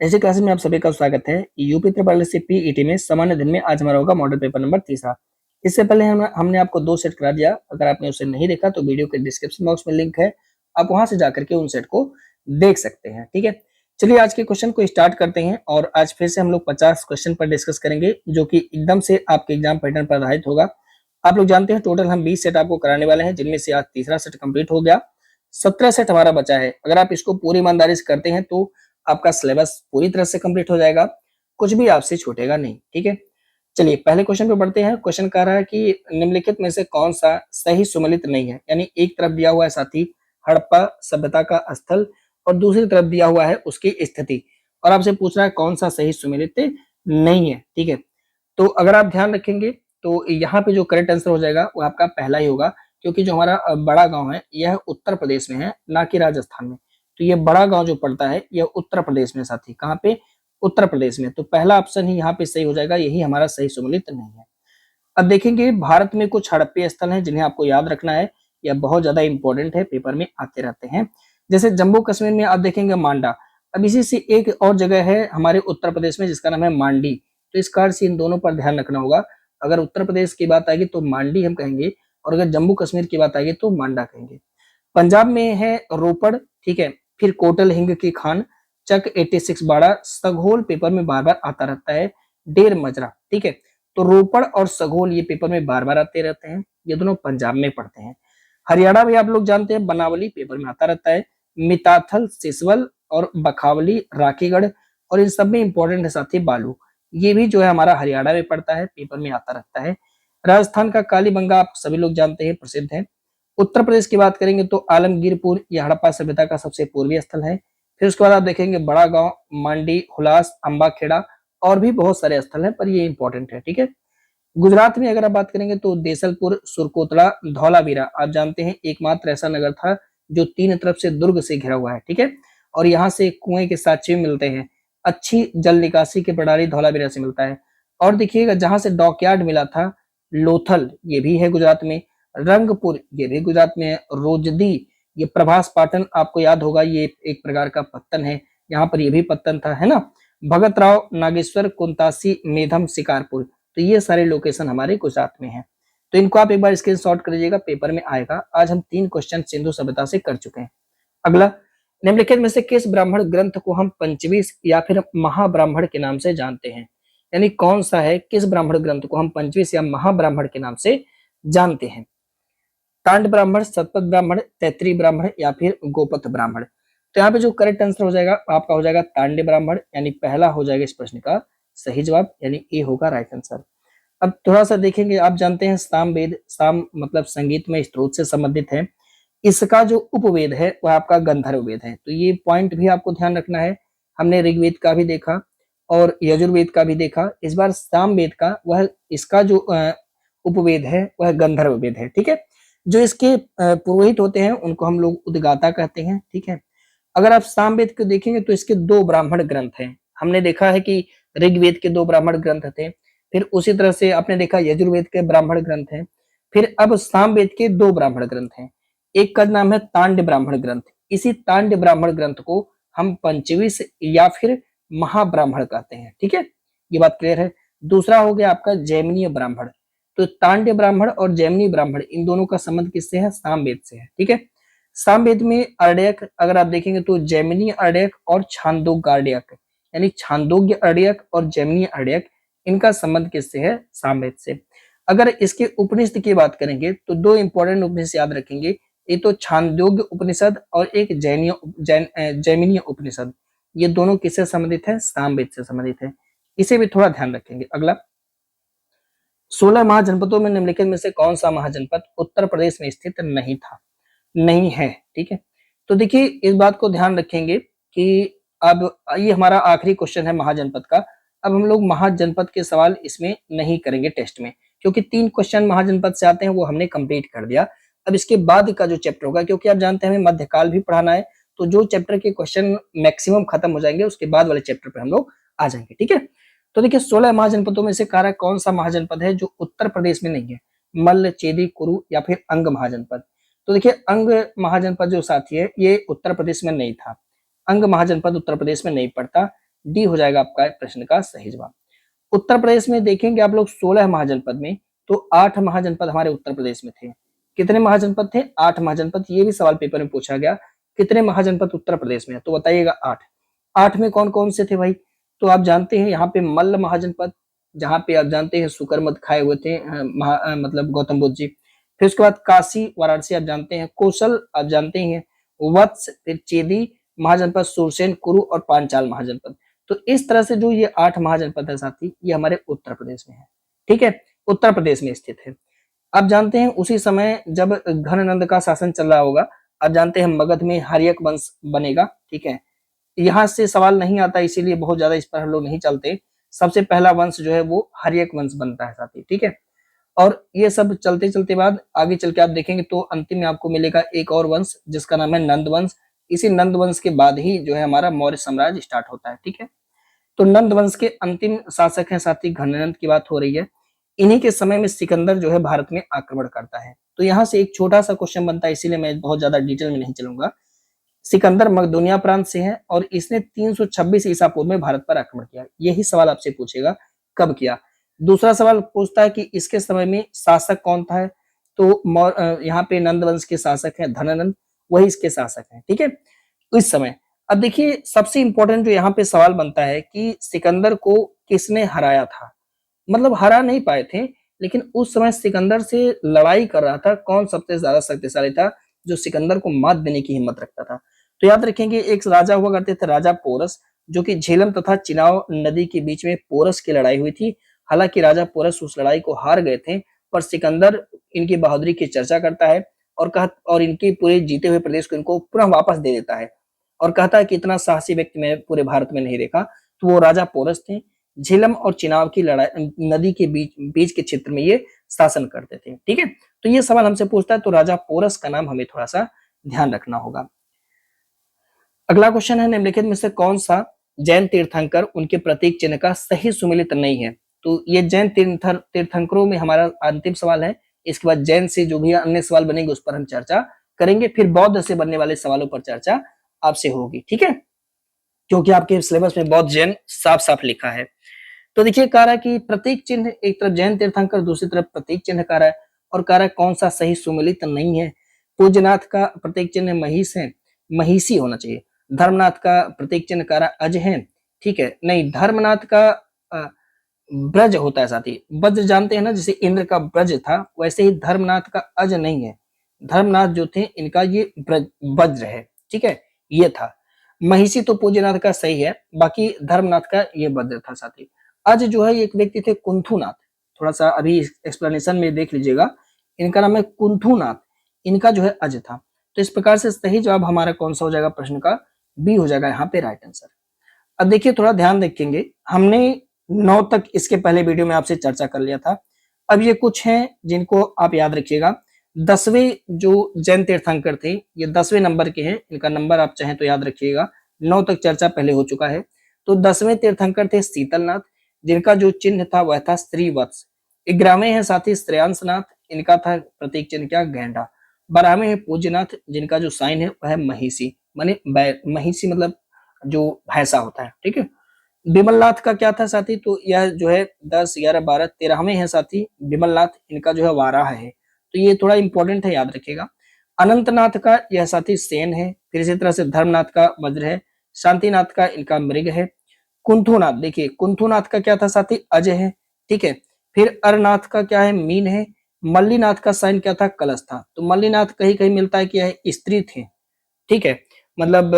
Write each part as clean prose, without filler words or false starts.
ऐसे क्लासेस में आप सभी का स्वागत है। UP triple S C PET में सामान्य दिन में आज हमारा होगा मॉडल पेपर नंबर 3। इससे पहले हमने आपको 2 सेट करा दिया। अगर आपने उसे नहीं देखा तो वीडियो के डिस्क्रिप्शन बॉक्स में लिंक है, आप वहां से जाकर के उन सेट को देख सकते हैं। ठीक है, चलिए आज के क्वेश्चन को स्टार्ट करते हैं और आज फिर से हम लोग 50 क्वेश्चन पर डिस्कस करेंगे, जो कि एकदम से आपके एग्जाम पैटर्न पर आधारित होगा। आप लोग जानते हैं टोटल हम 20 सेट आपको कराने वाले हैं, जिनमें से आज तीसरा सेट कंप्लीट हो गया। 17 सेट हमारा बचा है। अगर आप इसको पूरी ईमानदारी से करते हैं तो आपका सिलेबस पूरी तरह से कंप्लीट हो जाएगा, कुछ भी आपसे छूटेगा नहीं। ठीक है, चलिए पहले क्वेश्चन पे बढ़ते हैं। क्वेश्चन कह रहा है कि निम्नलिखित में से कौन सा सही सुमेलित नहीं है। यानी एक तरफ दिया हुआ है साथी हड़प्पा सभ्यता का स्थल और दूसरी तरफ दिया हुआ है उसकी स्थिति, और आपसे पूछ रहा है कौन सा सही सुमेलित नहीं है। ठीक है, तो अगर आप ध्यान रखेंगे तो यहाँ पे जो करेक्ट आंसर हो जाएगा वो आपका पहला ही होगा, क्योंकि जो हमारा बड़ा गांव है यह उत्तर प्रदेश में है, ना कि राजस्थान में। तो ये बड़ा गांव जो पड़ता है यह उत्तर प्रदेश में साथी, कहाँ पे? उत्तर प्रदेश में। तो पहला ऑप्शन ही यहाँ पे सही हो जाएगा, यही हमारा सही सुमेलित नहीं है। अब देखेंगे भारत में कुछ हड़प्पीय स्थल हैं जिन्हें आपको याद रखना है, यह बहुत ज्यादा इंपॉर्टेंट है, पेपर में आते रहते हैं। जैसे जम्मू कश्मीर में आप देखेंगे मांडा। अब इसी से एक और जगह है हमारे उत्तर प्रदेश में जिसका नाम है मांडी। तो इस कारण से इन दोनों पर ध्यान रखना होगा। अगर उत्तर प्रदेश की बात आएगी तो मांडी हम कहेंगे, और अगर जम्मू कश्मीर की बात आएगी तो मांडा कहेंगे। पंजाब में है रोपड़, ठीक है, फिर कोटल हिंग की खान, चक 86 बाड़ा, सघोल पेपर में बार बार आता रहता है, डेर मजरा। ठीक है, तो रोपड़ और सघोल ये पेपर में बार बार आते रहते हैं, ये दोनों पंजाब में पढ़ते हैं। हरियाणा में आप लोग जानते हैं बनावली पेपर में आता रहता है, मिताथल सिसवल और बखावली राखीगढ़, और इन सब में इंपॉर्टेंट है साथी बालू, ये भी जो है हमारा हरियाणा में पड़ता है, पेपर में आता रहता है। राजस्थान का कालीबंगा आप सभी लोग जानते हैं, प्रसिद्ध है। उत्तर प्रदेश की बात करेंगे तो आलमगीरपुर ये हड़प्पा सभ्यता का सबसे पूर्वी स्थल है। फिर उसके बाद आप देखेंगे बड़ा गांव, मांडी, हुलास, अम्बाखेड़ा, और भी बहुत सारे स्थल हैं, पर ये इंपॉर्टेंट है। ठीक है, गुजरात में अगर आप बात करेंगे तो देसलपुर, सुरकोतला, धौलावीरा आप जानते हैं एकमात्र ऐसा नगर था जो 3 तरफ से दुर्ग से घिरा हुआ है। ठीक है, और यहाँ से कुएं के साक्ष्य मिलते हैं, अच्छी जल निकासी के प्रणाली धौलावीरा से मिलता है। और देखिएगा जहां से डॉकयार्ड मिला था लोथल, ये भी है गुजरात में। रंगपुर ये भी गुजरात में है। रोजदी, ये प्रभास पाटन आपको याद होगा, ये एक प्रकार का पत्तन है, यहाँ पर ये भी पत्तन था, है ना। भगत राव, नागेश्वर, कुंतासी, मेधम, शिकारपुर, तो ये सारे लोकेशन हमारे गुजरात में हैं। तो इनको आप एक बार स्क्रीनशॉट कर लीजिएगा, पेपर में आएगा। आज हम 3 क्वेश्चन सिंधु सभ्यता से कर चुके हैं। अगला, निम्नलिखित में से किस ब्राह्मण ग्रंथ को हम पंचवीस या फिर महाब्राह्मण के नाम से जानते हैं। यानी कौन सा है, किस ब्राह्मण ग्रंथ को हम पंचवीस या महाब्राह्मण के नाम से जानते हैं। तांड ब्राह्मण, सतपथ ब्राह्मण, तैतरी ब्राह्मण या फिर गोपथ ब्राह्मण। तो यहाँ पे जो करेक्ट आंसर हो जाएगा आपका हो जाएगा तांड्य ब्राह्मण, यानी पहला हो जाएगा इस प्रश्न का सही जवाब, यानी ए होगा राइट आंसर। अब थोड़ा सा देखेंगे, आप जानते हैं सामवेद, साम मतलब संगीत में स्त्रोत से संबंधित है। इसका जो उपवेद है वह आपका गंधर्व वेद है, तो ये पॉइंट भी आपको ध्यान रखना है। हमने ऋग्वेद का भी देखा और यजुर्वेद का भी देखा, इस बार सामवेद का वह इसका जो उपवेद है वह गंधर्व वेद है। ठीक है, जो इसके पुरोहित होते हैं उनको हम लोग उद्गाता कहते हैं। ठीक है, अगर आप सामवेद को देखेंगे तो इसके 2 ब्राह्मण ग्रंथ हैं। हमने देखा है कि ऋग्वेद के 2 ब्राह्मण ग्रंथ थे, फिर उसी तरह से आपने देखा यजुर्वेद के ब्राह्मण ग्रंथ हैं, फिर अब सामवेद के 2 ब्राह्मण ग्रंथ हैं। एक का नाम है तांड्य ब्राह्मण ग्रंथ, इसी तांड्य ब्राह्मण ग्रंथ को हम पंचवीस या फिर महाब्राह्मण कहते हैं। ठीक है, ये बात क्लियर है। दूसरा हो गया आपका जैमिनीय ब्राह्मण। तो तांड्य ब्राह्मण और जैमिनी ब्राह्मण इन दोनों का संबंध किससे है? सामवेद से है। ठीक है, सामवेद में अर्डयक अगर आप देखेंगे तो जैमिनी अर्डयक और छांदोग्य अर्डयक, यानी छांदोग्य अर्डयक और जैमिनी अर्डयक, इनका संबंध किससे है? सामवेद से। अगर इसके उपनिषद की बात करेंगे तो 2 इंपॉर्टेंट उपनिषद याद रखेंगे, एक तो छांदोग्य उपनिषद और एक जैमिनीय उपनिषद। ये दोनों किससे संबंधित है? सामवेद से संबंधित है, इसे भी थोड़ा ध्यान रखेंगे। अगला, 16 महाजनपदों में निम्नलिखित में से कौन सा महाजनपद उत्तर प्रदेश में स्थित नहीं था, नहीं है। ठीक है, तो देखिए इस बात को ध्यान रखेंगे कि अब ये हमारा आखिरी क्वेश्चन है महाजनपद का। अब हम लोग महाजनपद के सवाल इसमें नहीं करेंगे टेस्ट में, क्योंकि 3 क्वेश्चन महाजनपद से आते हैं वो हमने कंप्लीट कर दिया। अब इसके बाद का जो चैप्टर होगा, क्योंकि आप जानते हैं हमें मध्यकाल भी पढ़ाना है, तो जो चैप्टर के क्वेश्चन मैक्सिमम खत्म हो जाएंगे उसके बाद वाले चैप्टर पे हम लोग आ जाएंगे। ठीक है, तो देखिए 16 महाजनपदों में से कारा कौन सा महाजनपद है जो उत्तर प्रदेश में नहीं है? मल्ल, चेदी, कुरु या फिर अंग महाजनपद। तो देखिए अंग महाजनपद जो साथी है ये उत्तर प्रदेश में नहीं था, अंग महाजनपद उत्तर प्रदेश में नहीं पड़ता। डी हो जाएगा आपका प्रश्न का सही जवाब। उत्तर प्रदेश में देखेंगे आप लोग 16 महाजनपद में, तो 8 महाजनपद हमारे उत्तर प्रदेश में थे। कितने महाजनपद थे? 8 महाजनपद। ये भी सवाल पेपर में पूछा गया, कितने महाजनपद उत्तर प्रदेश में है, तो बताइएगा 8। 8 में कौन कौन से थे भाई? तो आप जानते हैं यहाँ पे मल्ल महाजनपद, जहाँ पे आप जानते हैं सुकरमद खाए हुए थे मतलब गौतम बुद्ध जी। फिर उसके बाद काशी वाराणसी आप जानते हैं, कौशल आप जानते हैं, वत्स, फिर चेदी महाजनपद, सुरसेन, कुरु और पांचाल महाजनपद। तो इस तरह से जो ये 8 महाजनपद है साथी, ये हमारे उत्तर प्रदेश में है। ठीक है, उत्तर प्रदेश में स्थित है। आप जानते हैं उसी समय जब घननंद का शासन चल रहा होगा, आप जानते हैं मगध में हर्यक वंश बनेगा। ठीक है, यहाँ से सवाल नहीं आता, इसीलिए बहुत ज्यादा इस पर हम लोग नहीं चलते। सबसे पहला वंश जो है वो हर्यक वंश बनता है साथी। ठीक है, और ये सब चलते चलते बाद आगे चल के आप देखेंगे तो अंतिम में आपको मिलेगा एक और वंश जिसका नाम है नंद वंश। इसी नंद वंश के बाद ही जो है हमारा मौर्य साम्राज्य स्टार्ट होता है। ठीक है, तो नंद वंश के अंतिम शासक हैं साथी घननंद की बात हो रही है। इन्हीं के समय में सिकंदर जो है भारत में आक्रमण करता है। तो यहाँ से एक छोटा सा क्वेश्चन बनता है, इसीलिए मैं बहुत ज्यादा डिटेल में नहीं चलूंगा। सिकंदर मकदूनिया प्रांत से है और इसने 326 ईसा पूर्व में भारत पर आक्रमण किया। यही सवाल आपसे पूछेगा, कब किया। दूसरा सवाल पूछता है कि इसके समय में शासक कौन था, तो यहाँ पे नंद वंश के शासक है धननंद, वही इसके शासक हैं। ठीक है, इस समय अब देखिए सबसे इंपॉर्टेंट जो यहाँ पे सवाल बनता है कि सिकंदर को किसने हराया था। मतलब हरा नहीं पाए थे, लेकिन उस समय सिकंदर से लड़ाई कर रहा था कौन सबसे ज्यादा शक्तिशाली था, जो सिकंदर को मात देने की हिम्मत रखता था। तो याद रखेंगे एक राजा हुआ करते थे, राजा पोरस, जो कि झेलम तथा चिनाव नदी के बीच में पोरस की लड़ाई हुई थी। हालांकि राजा पोरस उस लड़ाई को हार गए थे, पर सिकंदर इनकी बहादुरी की चर्चा करता है और इनके पूरे जीते हुए प्रदेश को इनको पुनः वापस दे देता है और कहता है कि इतना साहसी व्यक्ति मैं पूरे भारत में नहीं देखा। तो वो राजा पोरस थे, झेलम और चिनाव की लड़ाई नदी के बीच के क्षेत्र में ये शासन करते थे। ठीक है, तो ये सवाल हमसे पूछता है, तो राजा पोरस का नाम हमें थोड़ा सा ध्यान रखना होगा। अगला क्वेश्चन है निम्नलिखित में से कौन सा जैन तीर्थंकर उनके प्रतीक चिन्ह का सही सुमेलित नहीं है। तो ये जैन तीर्थंकरों में हमारा अंतिम सवाल है। इसके बाद जैन से जो भी अन्य सवाल बनेंगे उस पर हम चर्चा करेंगे, फिर बौद्ध से बनने वाले सवालों पर चर्चा आपसे होगी। ठीक है, क्योंकि आपके सिलेबस में बौद्ध जैन साफ साफ लिखा है। तो देखिए कह रहा है कि प्रतीक चिन्ह, एक तरफ जैन तीर्थंकर दूसरी तरफ प्रतीक चिन्ह कह रहा है, और कह रहा है कौन सा सही सुमेलित नहीं है। पूज्यनाथ का प्रतीक चिन्ह महिष है, महिषी होना चाहिए। धर्मनाथ का प्रतीक चिन्ह कह रहा है अज है। ठीक है, नहीं, धर्मनाथ का ब्रज होता है साथी। वज्र जानते हैं ना, जैसे इंद्र का ब्रज था, वैसे ही धर्मनाथ का अज नहीं है। धर्मनाथ जो थे इनका ये वज्र है। ठीक है, ये था। महिषी तो पूज्यनाथ का सही है, बाकी धर्मनाथ का ये वज्र था साथी। अज जो है एक व्यक्ति थे कुंथुनाथ, थोड़ा सा अभी एक्सप्लेनेशन में देख लीजिएगा, इनका नाम है कुंथुनाथ, इनका जो है अज था। तो इस प्रकार से सही जवाब हमारा कौन सा हो जाएगा प्रश्न का, बी हो जाएगा यहाँ पे राइट आंसर। अब देखिए थोड़ा ध्यान रखेंगे, हमने 9 तक इसके पहले वीडियो में आपसे चर्चा कर लिया था। अब ये कुछ हैं जिनको आप याद रखिएगा। 10वें जो जैन तीर्थंकर थे, ये 10वें नंबर के हैं, इनका नंबर आप चाहें तो याद रखिएगा। 9 तक चर्चा पहले हो चुका है। तो 10वें तीर्थंकर थे शीतलनाथ, जिनका जो चिन्ह था वह था स्त्रीवत्स। 11वें है साथी श्रेयांसनाथ, इनका था प्रतीक चिन्ह क्या, गैंडा। 12वें है पूज्यनाथ, जिनका जो साइन है वह है महिषी, माने महिषी मतलब जो भैंसा होता है। ठीक है, बिमलनाथ का क्या था साथी, तो यह जो है 10, 11, 12, 13वें है साथी बिमलनाथ, इनका जो है वाराह है। तो ये थोड़ा इंपॉर्टेंट है, याद रखिएगा। अनंतनाथ का यह साथी सेन है। फिर इसी तरह से धर्मनाथ का वज्र है। शांतिनाथ का इनका मृग है। कुंथुनाथ, देखिए कुंथुनाथ का क्या था साथी, अजय है। ठीक है, फिर अरनाथ का क्या है, मीन है। मल्लीनाथ का साइन क्या था, कलश था। तो मल्लीनाथ कहीं कहीं मिलता है कि यह स्त्री थे। ठीक है, मतलब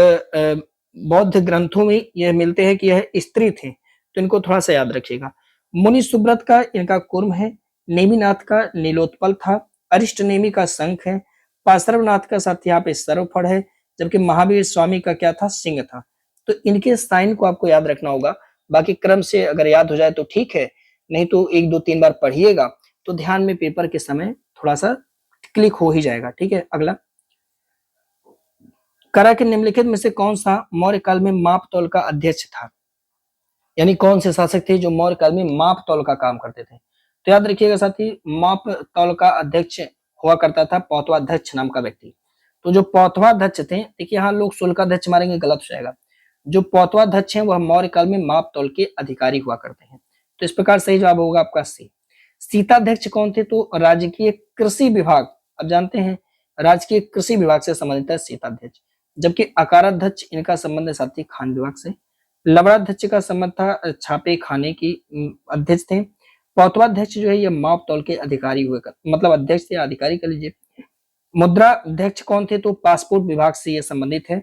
बौद्ध ग्रंथों में यह मिलते हैं कि यह स्त्री थे, तो इनको थोड़ा सा याद रखिएगा। मुनि सुब्रत का इनका कुर्म है। नेमिनाथ का नीलोत्पल था। अरिष्ट नेमी का शंख है। पार्श्वनाथ का साथ यहाँ पे सर्वफल है, जबकि महावीर स्वामी का क्या था, सिंह था। तो इनके साइन को आपको याद रखना होगा। बाकी क्रम से अगर याद हो जाए तो ठीक है, नहीं तो 1, 2, 3 बार पढ़िएगा तो ध्यान में पेपर के समय थोड़ा सा क्लिक हो ही जाएगा। ठीक है, अगला करा के निम्नलिखित में से कौन सा मौर्य काल में माप तौल का अध्यक्ष था, यानी कौन से शासक थे जो मौर्य काल में माप तौल का काम करते थे। तो याद रखिएगा साथी, माप तौल का अध्यक्ष हुआ करता था पौतवाध्यक्ष नाम का व्यक्ति। तो जो पौतवाध्यक्ष थे, देखिए यहाँ लोग शुल्काध्यक्ष मारेंगे, गलत हो जाएगा। जो पौतवाध्यक्ष हैं वह मौर्य काल में माप तौल के अधिकारी हुआ करते हैं। तो इस प्रकार सही जवाब होगा आपका सी। सीताध्यक्ष कौन थे? तो राजकीय कृषि विभाग, अब जानते हैं राजकीय कृषि विभाग से संबंधित है सीताध्यक्ष। जबकि अकाराध्यक्ष इनका संबंध है साथी खान विभाग से। लवणाध्यक्ष का संबंध था छापे खाने की अध्यक्ष थे। पौतवाध्यक्ष जो है ये माप तौल के अधिकारी हुए, मतलब अध्यक्ष या अधिकारी कर लीजिए। मुद्रा अध्यक्ष कौन थे? तो पासपोर्ट विभाग से ये संबंधित है।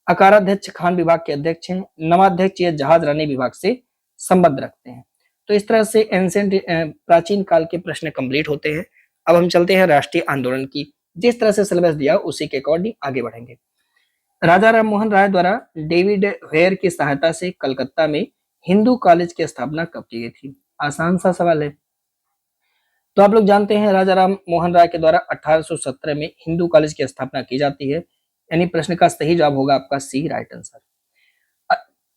अकाराध्यक्ष खान विभाग के अध्यक्ष हैं। नवाध्यक्ष ये जहाज रानी विभाग से संबंध रखते हैं। तो इस तरह से एंसेंट प्राचीन काल के प्रश्न कंप्लीट होते हैं। अब हम चलते हैं राष्ट्रीय आंदोलन की, जिस तरह से सिलेबस दिया उसी के अकॉर्डिंग आगे बढ़ेंगे। राजा राम मोहन राय द्वारा डेविड वेयर की सहायता से कलकत्ता में हिंदू कॉलेज की स्थापना कब की गई थी? आसान सा सवाल है। तो आप लोग जानते हैं राजा राम मोहन राय के द्वारा 1817 में हिंदू कॉलेज की स्थापना की जाती है। यानी प्रश्न का सही जवाब होगा आपका सी, राइट आंसर।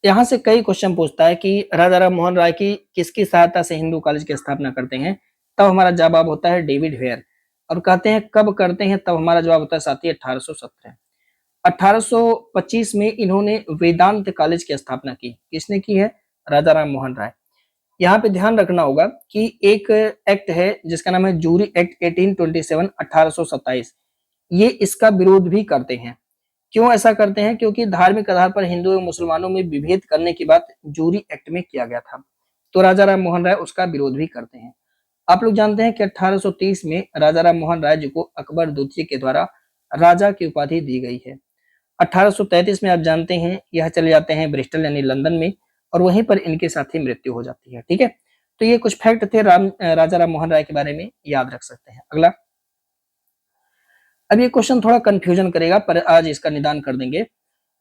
यहाँ से कई क्वेश्चन पूछता है कि राजा राम मोहन राय की किसकी सहायता से हिंदू कॉलेज की स्थापना करते हैं? तब हमारा जवाब होता है डेविड वेयर। और कहते हैं कब करते हैं? तब हमारा जवाब होता है साथी 1817। 1825 में इन्होंने वेदांत कॉलेज की स्थापना की। किसने की है? राजा राम मोहन राय। यहाँ पे ध्यान रखना होगा कि एक एक्ट है जिसका नाम है जूरी एक्ट 1827 1827। ये इसका विरोध भी करते हैं। क्यों ऐसा करते हैं? क्योंकि धार्मिक आधार पर हिंदू एवं मुसलमानों में विभेद करने की बात जूरी एक्ट में किया गया था। तो राजा राम मोहन राय उसका विरोध भी करते हैं। आप लोग जानते हैं कि 1830 में राजा राम मोहन राय जी को अकबर द्वितीय के द्वारा राजा की उपाधि दी गई है। 1833 में आप जानते हैं यह चले जाते हैं ब्रिस्टल यानी लंदन में, और वहीं पर इनके साथ ही मृत्यु हो जाती है। ठीक है, तो ये कुछ फैक्ट थे राजा राम मोहन राय के बारे में, याद रख सकते हैं। अगला, अब ये क्वेश्चन थोड़ा कंफ्यूजन करेगा पर आज इसका निदान कर देंगे।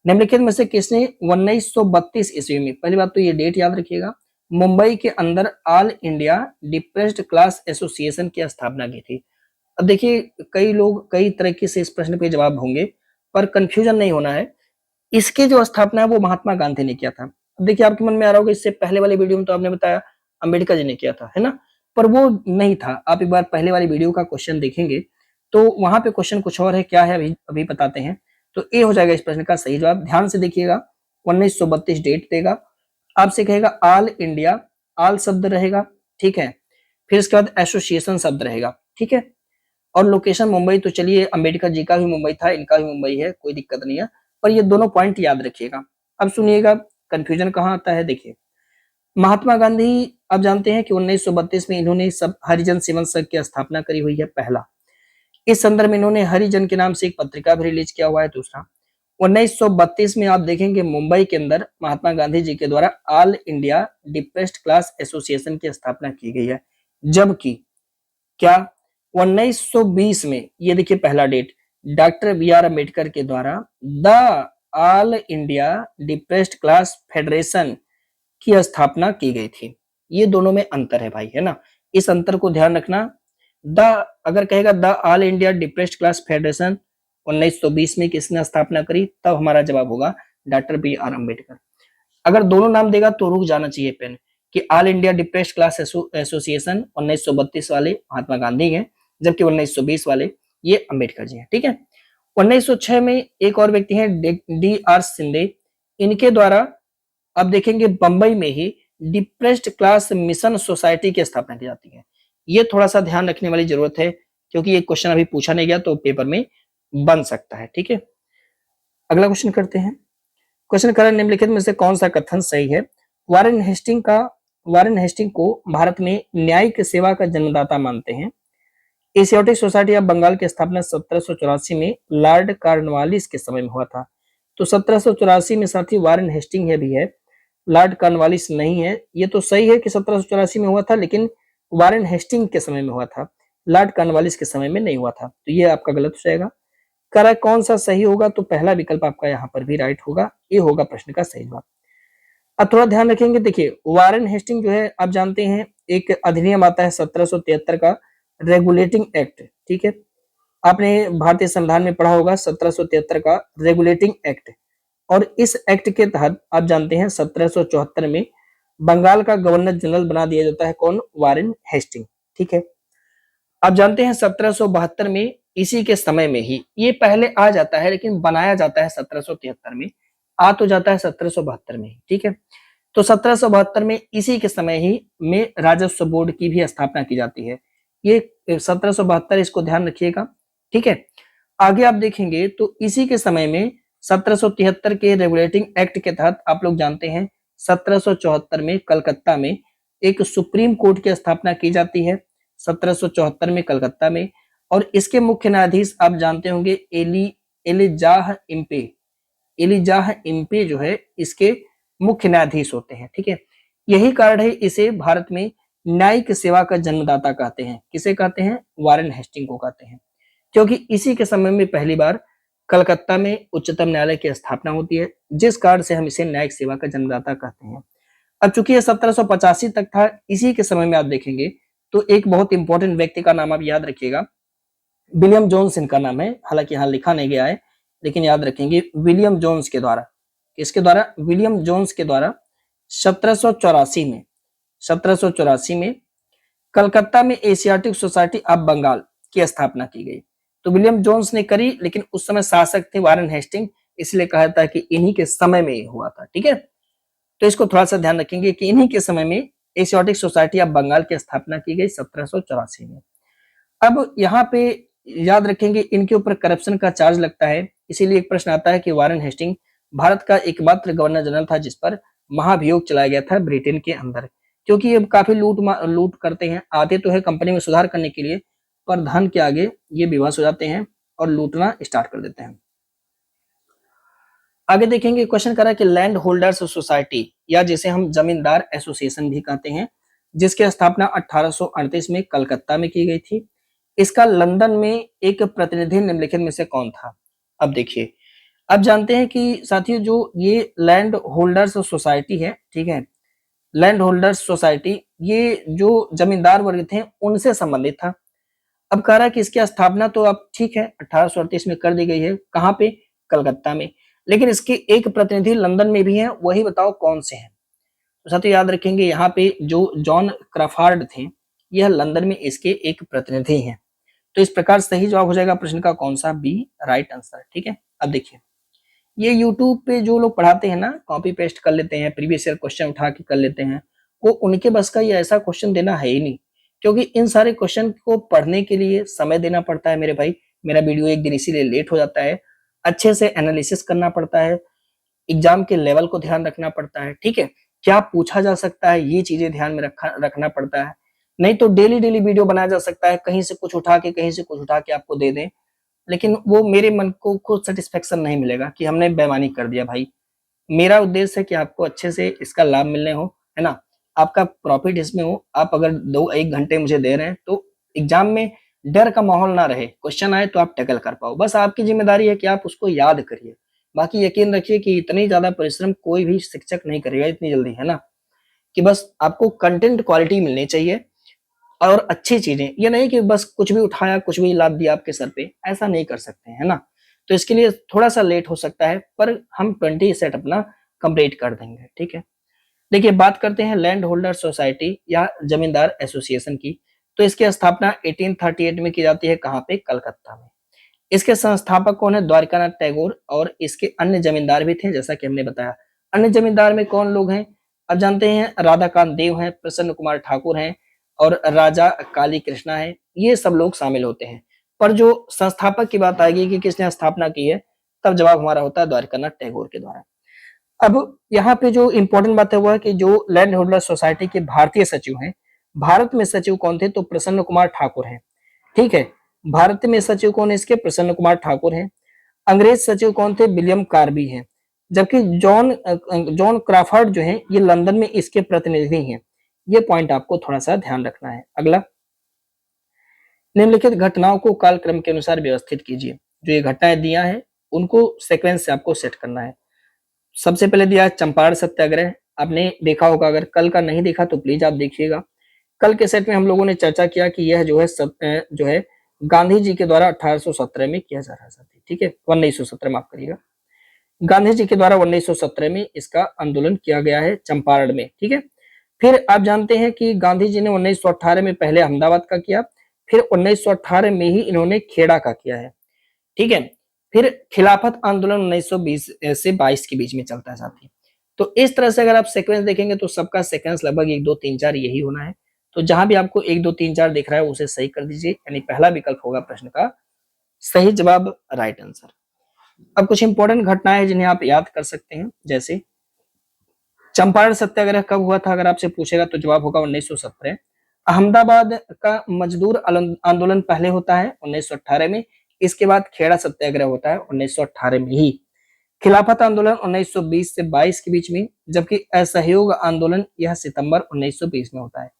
निम्नलिखित में से किसने 1932 ईस्वी में, पहली बात तो ये डेट याद रखिएगा, मुंबई के अंदर all India depressed class association की स्थापना की थी? अब देखिए कई लोग कई तरीके से इस प्रश्न पे जवाब होंगे, पर कंफ्यूजन नहीं होना है। इसकी जो स्थापना है वो महात्मा गांधी ने किया था। अब देखिए आपके मन में आ रहा होगा इससे पहले वाले वीडियो में तो आपने बताया अंबेडकर जी ने किया था, है ना? पर वो नहीं था। आप एक बार पहले वाली वीडियो का क्वेश्चन देखेंगे तो वहां पे क्वेश्चन कुछ और है, क्या है अभी अभी बताते हैं। तो ए हो जाएगा इस प्रश्न का सही जवाब। ध्यान से देखिएगा, 1932 डेट देगा, आपसे कहेगा ऑल इंडिया, ऑल शब्द रहेगा, ठीक है, फिर इसके बाद एसोसिएशन शब्द रहेगा, ठीक है, और लोकेशन मुंबई। तो चलिए अंबेडकर जी का भी मुंबई था, इनका भी मुंबई है, कोई दिक्कत नहीं है, पर ये दोनों पॉइंट याद रखिएगा। अब सुनिएगा कंफ्यूजन कहाँ आता है। देखिए महात्मा गांधी, आप जानते हैं कि 1932 में इन्होंने सब हरिजन सेवन संघ की स्थापना करी हुई है, पहला। इस संदर्भ में इन्होंने हरिजन के नाम से एक पत्रिका भी रिलीज किया हुआ है, दूसरा। 1932 में आप देखेंगे मुंबई के अंदर महात्मा गांधी जी के द्वारा all India depressed class association की स्थापना की गई है। जबकि क्या 1920 में, ये देखिए पहला date, doctor B R Ambedkar के द्वारा the all India depressed class federation की स्थापना की गई थी। ये दोनों में अंतर है भाई, है ना? इस अंतर को ध्यान रखना। द अगर कहेगा the all India depressed class federation 1920 में किसने स्थापना करी, तब हमारा जवाब होगा डॉक्टर बी आर अम्बेडकर। अगर दोनों नाम देगा तो रुक जाना चाहिए पेन, कि all India depressed class association 1932 वाले महात्मा गांधी हैं, जबकि 1920 वाले ये अम्बेडकर जी हैं, ठीक है। 1906 में एक और व्यक्ति हैं डी आर सिंधे, इनके द्वारा अब देखेंगे बंबई में ही डिप्रेस्ड क्लास मिशन सोसाइटी की स्थापना की जाती है। ये थोड़ा सा ध्यान रखने वाली जरूरत है, क्योंकि ये क्वेश्चन अभी पूछा नहीं गया तो पेपर में बन सकता है, ठीक है। अगला क्वेश्चन करते हैं। क्वेश्चन कर निम्नलिखित में से कौन सा कथन सही है? वारेन हेस्टिंग को भारत में न्यायिक सेवा का जन्मदाता मानते हैं। एशियाटिक सोसाइटी ऑफ बंगाल की स्थापना 1784 में लॉर्ड कॉर्नवालिस के समय में हुआ था। तो 1784 में साथी वारेन हेस्टिंग है भी है, लॉर्ड कॉर्नवालिस नहीं है। ये तो सही है कि 1784 में हुआ था, लेकिन वारेन हेस्टिंग के समय में हुआ था, लॉर्ड कॉर्नवालिस के समय में नहीं हुआ था। तो ये आपका गलत हो जाएगा। करा कौन सा सही होगा? तो पहला विकल्प आपका यहाँ पर भी राइट होगा, ये होगा प्रश्न का सही जवाब। अब थोड़ा ध्यान रखेंगे, देखिए वारेन हेस्टिंग जो है आप जानते हैं एक अधिनियम आता है 1773 का, रेगुलेटिंग एक्ट, ठीक है। आपने भारतीय संविधान में पढ़ा होगा 1773 का रेगुलेटिंग एक्ट, और इस एक्ट के तहत आप जानते हैं 1774 में बंगाल का गवर्नर जनरल बना दिया जाता है, कौन? वारेन हेस्टिंग, ठीक है। आप जानते हैं 1772 में इसी के समय में ही, ये पहले आ जाता है लेकिन बनाया जाता है 1773 में, आ तो जाता है 1772 में, ठीक है। तो 1772 में इसी के समय ही में राजस्व बोर्ड की भी स्थापना की जाती है। ये 1772, इसको ध्यान रखिएगा, ठीक है। आगे आप देखेंगे तो इसी के समय में 1773 के रेगुलेटिंग एक्ट के तहत आप लोग जानते हैं 1774 में कलकत्ता में एक सुप्रीम कोर्ट की स्थापना की जाती है, 1774 में कलकत्ता में। और इसके मुख्य न्यायाधीश आप जानते होंगे एलिजाह इम्पे। एलिजाह इम्पे जो है इसके मुख्य न्यायाधीश होते हैं, ठीक है। यही कारण है इसे भारत में न्यायिक सेवा का जन्मदाता कहते हैं। किसे कहते हैं? वारेन हेस्टिंग को कहते हैं, क्योंकि इसी के समय में पहली बार कलकत्ता में उच्चतम न्यायालय की स्थापना होती है, जिस कारण से हम इसे न्यायिक सेवा का जन्मदाता कहते हैं। अब चूंकि ये 1785 तक था, इसी के समय में आप देखेंगे तो एक बहुत इंपॉर्टेंट व्यक्ति का नाम आप याद रखिएगा, विलियम जोन्स इनका नाम है। हालांकि यहाँ लिखा नहीं गया है, लेकिन याद रखेंगे विलियम जोन्स के द्वारा। किसके द्वारा? विलियम जोन्स के द्वारा 1784 में कलकत्ता में एशियाटिक सोसाइटी ऑफ बंगाल की स्थापना की गई। तो विलियम जोन्स ने करी, लेकिन उस समय शासक थे वारेन हेस्टिंग, इसलिए कहा था कि इन्हीं के समय में ये हुआ था, ठीक है। तो इसको थोड़ा सा ध्यान रखेंगे कि इन्हीं के समय में एशियाटिक सोसाइटी ऑफ बंगाल की स्थापना की गई 1784 में। अब यहाँ पे याद रखेंगे इनके ऊपर करप्शन का चार्ज लगता है, इसीलिए एक प्रश्न आता है कि वारेन हेस्टिंग भारत का एकमात्र गवर्नर जनरल था जिस पर महाभियोग चलाया गया था ब्रिटेन के अंदर, क्योंकि ये काफी लूट करते हैं। आते तो है कंपनी में सुधार करने के लिए, पर धन के आगे ये विवश हो जाते हैं और लूटना स्टार्ट कर देते हैं। आगे देखेंगे क्वेश्चन करा कि लैंड होल्डर्स सोसाइटी, या जिसे हम जमींदार एसोसिएशन भी कहते हैं, जिसकी स्थापना 1838 में कलकत्ता में की गई थी। इसका लंदन में एक प्रतिनिधि निम्नलिखित में से कौन था? अब देखिए, अब जानते हैं कि साथियों जो ये लैंड होल्डर्स सोसाइटी है, ठीक है, लैंड होल्डर्स सोसाइटी ये जो जमींदार वर्ग थे उनसे संबंधित था। अब कह रहा है कि इसकी स्थापना तो अब ठीक है 1838 में कर दी गई है, कहाँ पे? कलकत्ता में, लेकिन इसके एक प्रतिनिधि लंदन में भी हैं, वही बताओ कौन से हैं? तो साथियों याद रखेंगे यहाँ पे जो जॉन क्रॉफर्ड थे, यह लंदन में इसके एक प्रतिनिधि हैं। तो इस प्रकार सही जवाब हो जाएगा प्रश्न का कौन सा? बी, राइट आंसर, ठीक है। अब देखिए, ये यूट्यूब पे जो लोग पढ़ाते हैं ना, कॉपी पेस्ट कर लेते हैं, प्रीवियस ईयर क्वेश्चन उठा के कर लेते हैं, वो उनके बस का ये ऐसा क्वेश्चन देना है ही नहीं, क्योंकि इन सारे क्वेश्चन को पढ़ने के लिए समय देना पड़ता है मेरे भाई। मेरा वीडियो एक दिन इसीलिए लेट हो जाता है, अच्छे से एनालिसिस करना पड़ता है, एग्जाम के लेवल को ध्यान रखना पड़ता है, ठीक है, क्या पूछा जा सकता है ये चीजें ध्यान में रखना पड़ता है। नहीं तो डेली डेली वीडियो बनाया जा सकता है, कहीं से कुछ उठा के कहीं से कुछ उठा के आपको दे दें, लेकिन वो मेरे मन को खुद सेटिस्फेक्शन नहीं मिलेगा कि हमने बेईमानी कर दिया भाई। मेरा उद्देश्य है कि आपको अच्छे से इसका लाभ मिलने हो, है ना, आपका प्रॉफिट इसमें हो। आप अगर 2-1 घंटे मुझे दे रहे हैं तो एग्जाम में डर का माहौल ना रहे, क्वेश्चन आए तो आप टैकल कर पाओ, बस आपकी जिम्मेदारी है कि आप उसको याद करिए। बाकी यकीन रखिए कि इतनी ज्यादा परिश्रम कोई भी शिक्षक नहीं करेगा इतनी जल्दी, है ना, कि बस आपको कंटेंट क्वालिटी मिलनी चाहिए और अच्छी चीजें, ये नहीं कि बस कुछ भी उठाया कुछ भी लाद दिया आपके सर पे, ऐसा नहीं कर सकते, है ना। तो इसके लिए थोड़ा सा लेट हो सकता है, पर हम 20 सेट अपना कंप्लीट कर देंगे, ठीक है। देखिए, बात करते हैं लैंड होल्डर सोसाइटी या जमींदार एसोसिएशन की। तो इसकी स्थापना 1838 में की जाती है, कहाँ पे? कलकत्ता में। इसके संस्थापक कौन है? द्वारकानाथ टैगोर, और इसके अन्य जमींदार भी थे, जैसा कि हमने बताया। अन्य जमींदार में कौन लोग हैं? अब जानते हैं, राधाकांत देव हैं, प्रसन्न कुमार ठाकुर हैं, और राजा काली कृष्णा है, ये सब लोग शामिल होते हैं। पर जो संस्थापक की बात आएगी कि किसने स्थापना की है, तब जवाब हमारा होता है द्वारकानाथ टैगोर के द्वारा। अब यहाँ पे जो इंपॉर्टेंट बात है वो है कि जो लैंड होल्डर सोसाइटी के भारतीय सचिव हैं, भारत में सचिव कौन थे? तो प्रसन्न कुमार ठाकुर हैं, ठीक है। भारत में सचिव कौन है इसके? प्रसन्न कुमार ठाकुर हैं। अंग्रेज सचिव कौन थे? विलियम कार्बी हैं। जबकि जॉन क्रॉफर्ड जो है ये लंदन में इसके प्रतिनिधि हैं। ये पॉइंट आपको थोड़ा सा ध्यान रखना है। अगला, निम्नलिखित घटनाओं को कालक्रम के अनुसार व्यवस्थित कीजिए। जो ये घटनाएं दिया है उनको सीक्वेंस से आपको सेट करना है। सबसे पहले दिया है चंपारण सत्याग्रह, आपने देखा होगा, अगर कल का नहीं देखा तो प्लीज आप देखिएगा। कल के सेट में हम लोगों ने चर्चा किया कि यह जो है गांधी जी के द्वारा 1817 में किया जा रहा था, ठीक है, 1917 माफ करिएगा, गांधी जी के द्वारा 1917 में इसका आंदोलन किया गया है चंपारण में, ठीक है। फिर आप जानते हैं कि गांधी जी ने 1918 में पहले अहमदाबाद का किया, फिर 1918 में ही इन्होंने खेड़ा का किया है, ठीक है। फिर खिलाफत आंदोलन 1920 से 22 के बीच में चलता है साथी। तो इस तरह से अगर आप सीक्वेंस देखेंगे तो सबका सीक्वेंस लगभग 1 2 3 4 यही होना है। तो जहां भी आपको 1 2 3 4 दिख रहा है उसे सही कर दीजिए, यानी पहला विकल्प होगा प्रश्न का सही जवाब, राइट आंसर। अब कुछ इंपॉर्टेंट घटनाएं हैं जिन्हें आप याद कर सकते हैं, जैसे चंपारण सत्याग्रह कब हुआ था, अगर आपसे पूछेगा तो जवाब होगा 1917। अहमदाबाद का मजदूर आंदोलन पहले होता है 1918 में, इसके बाद खेड़ा सत्याग्रह होता है 1918 में ही। खिलाफत आंदोलन 1920 से 22 के बीच में, जबकि असहयोग आंदोलन यह सितंबर 1920 में होता है।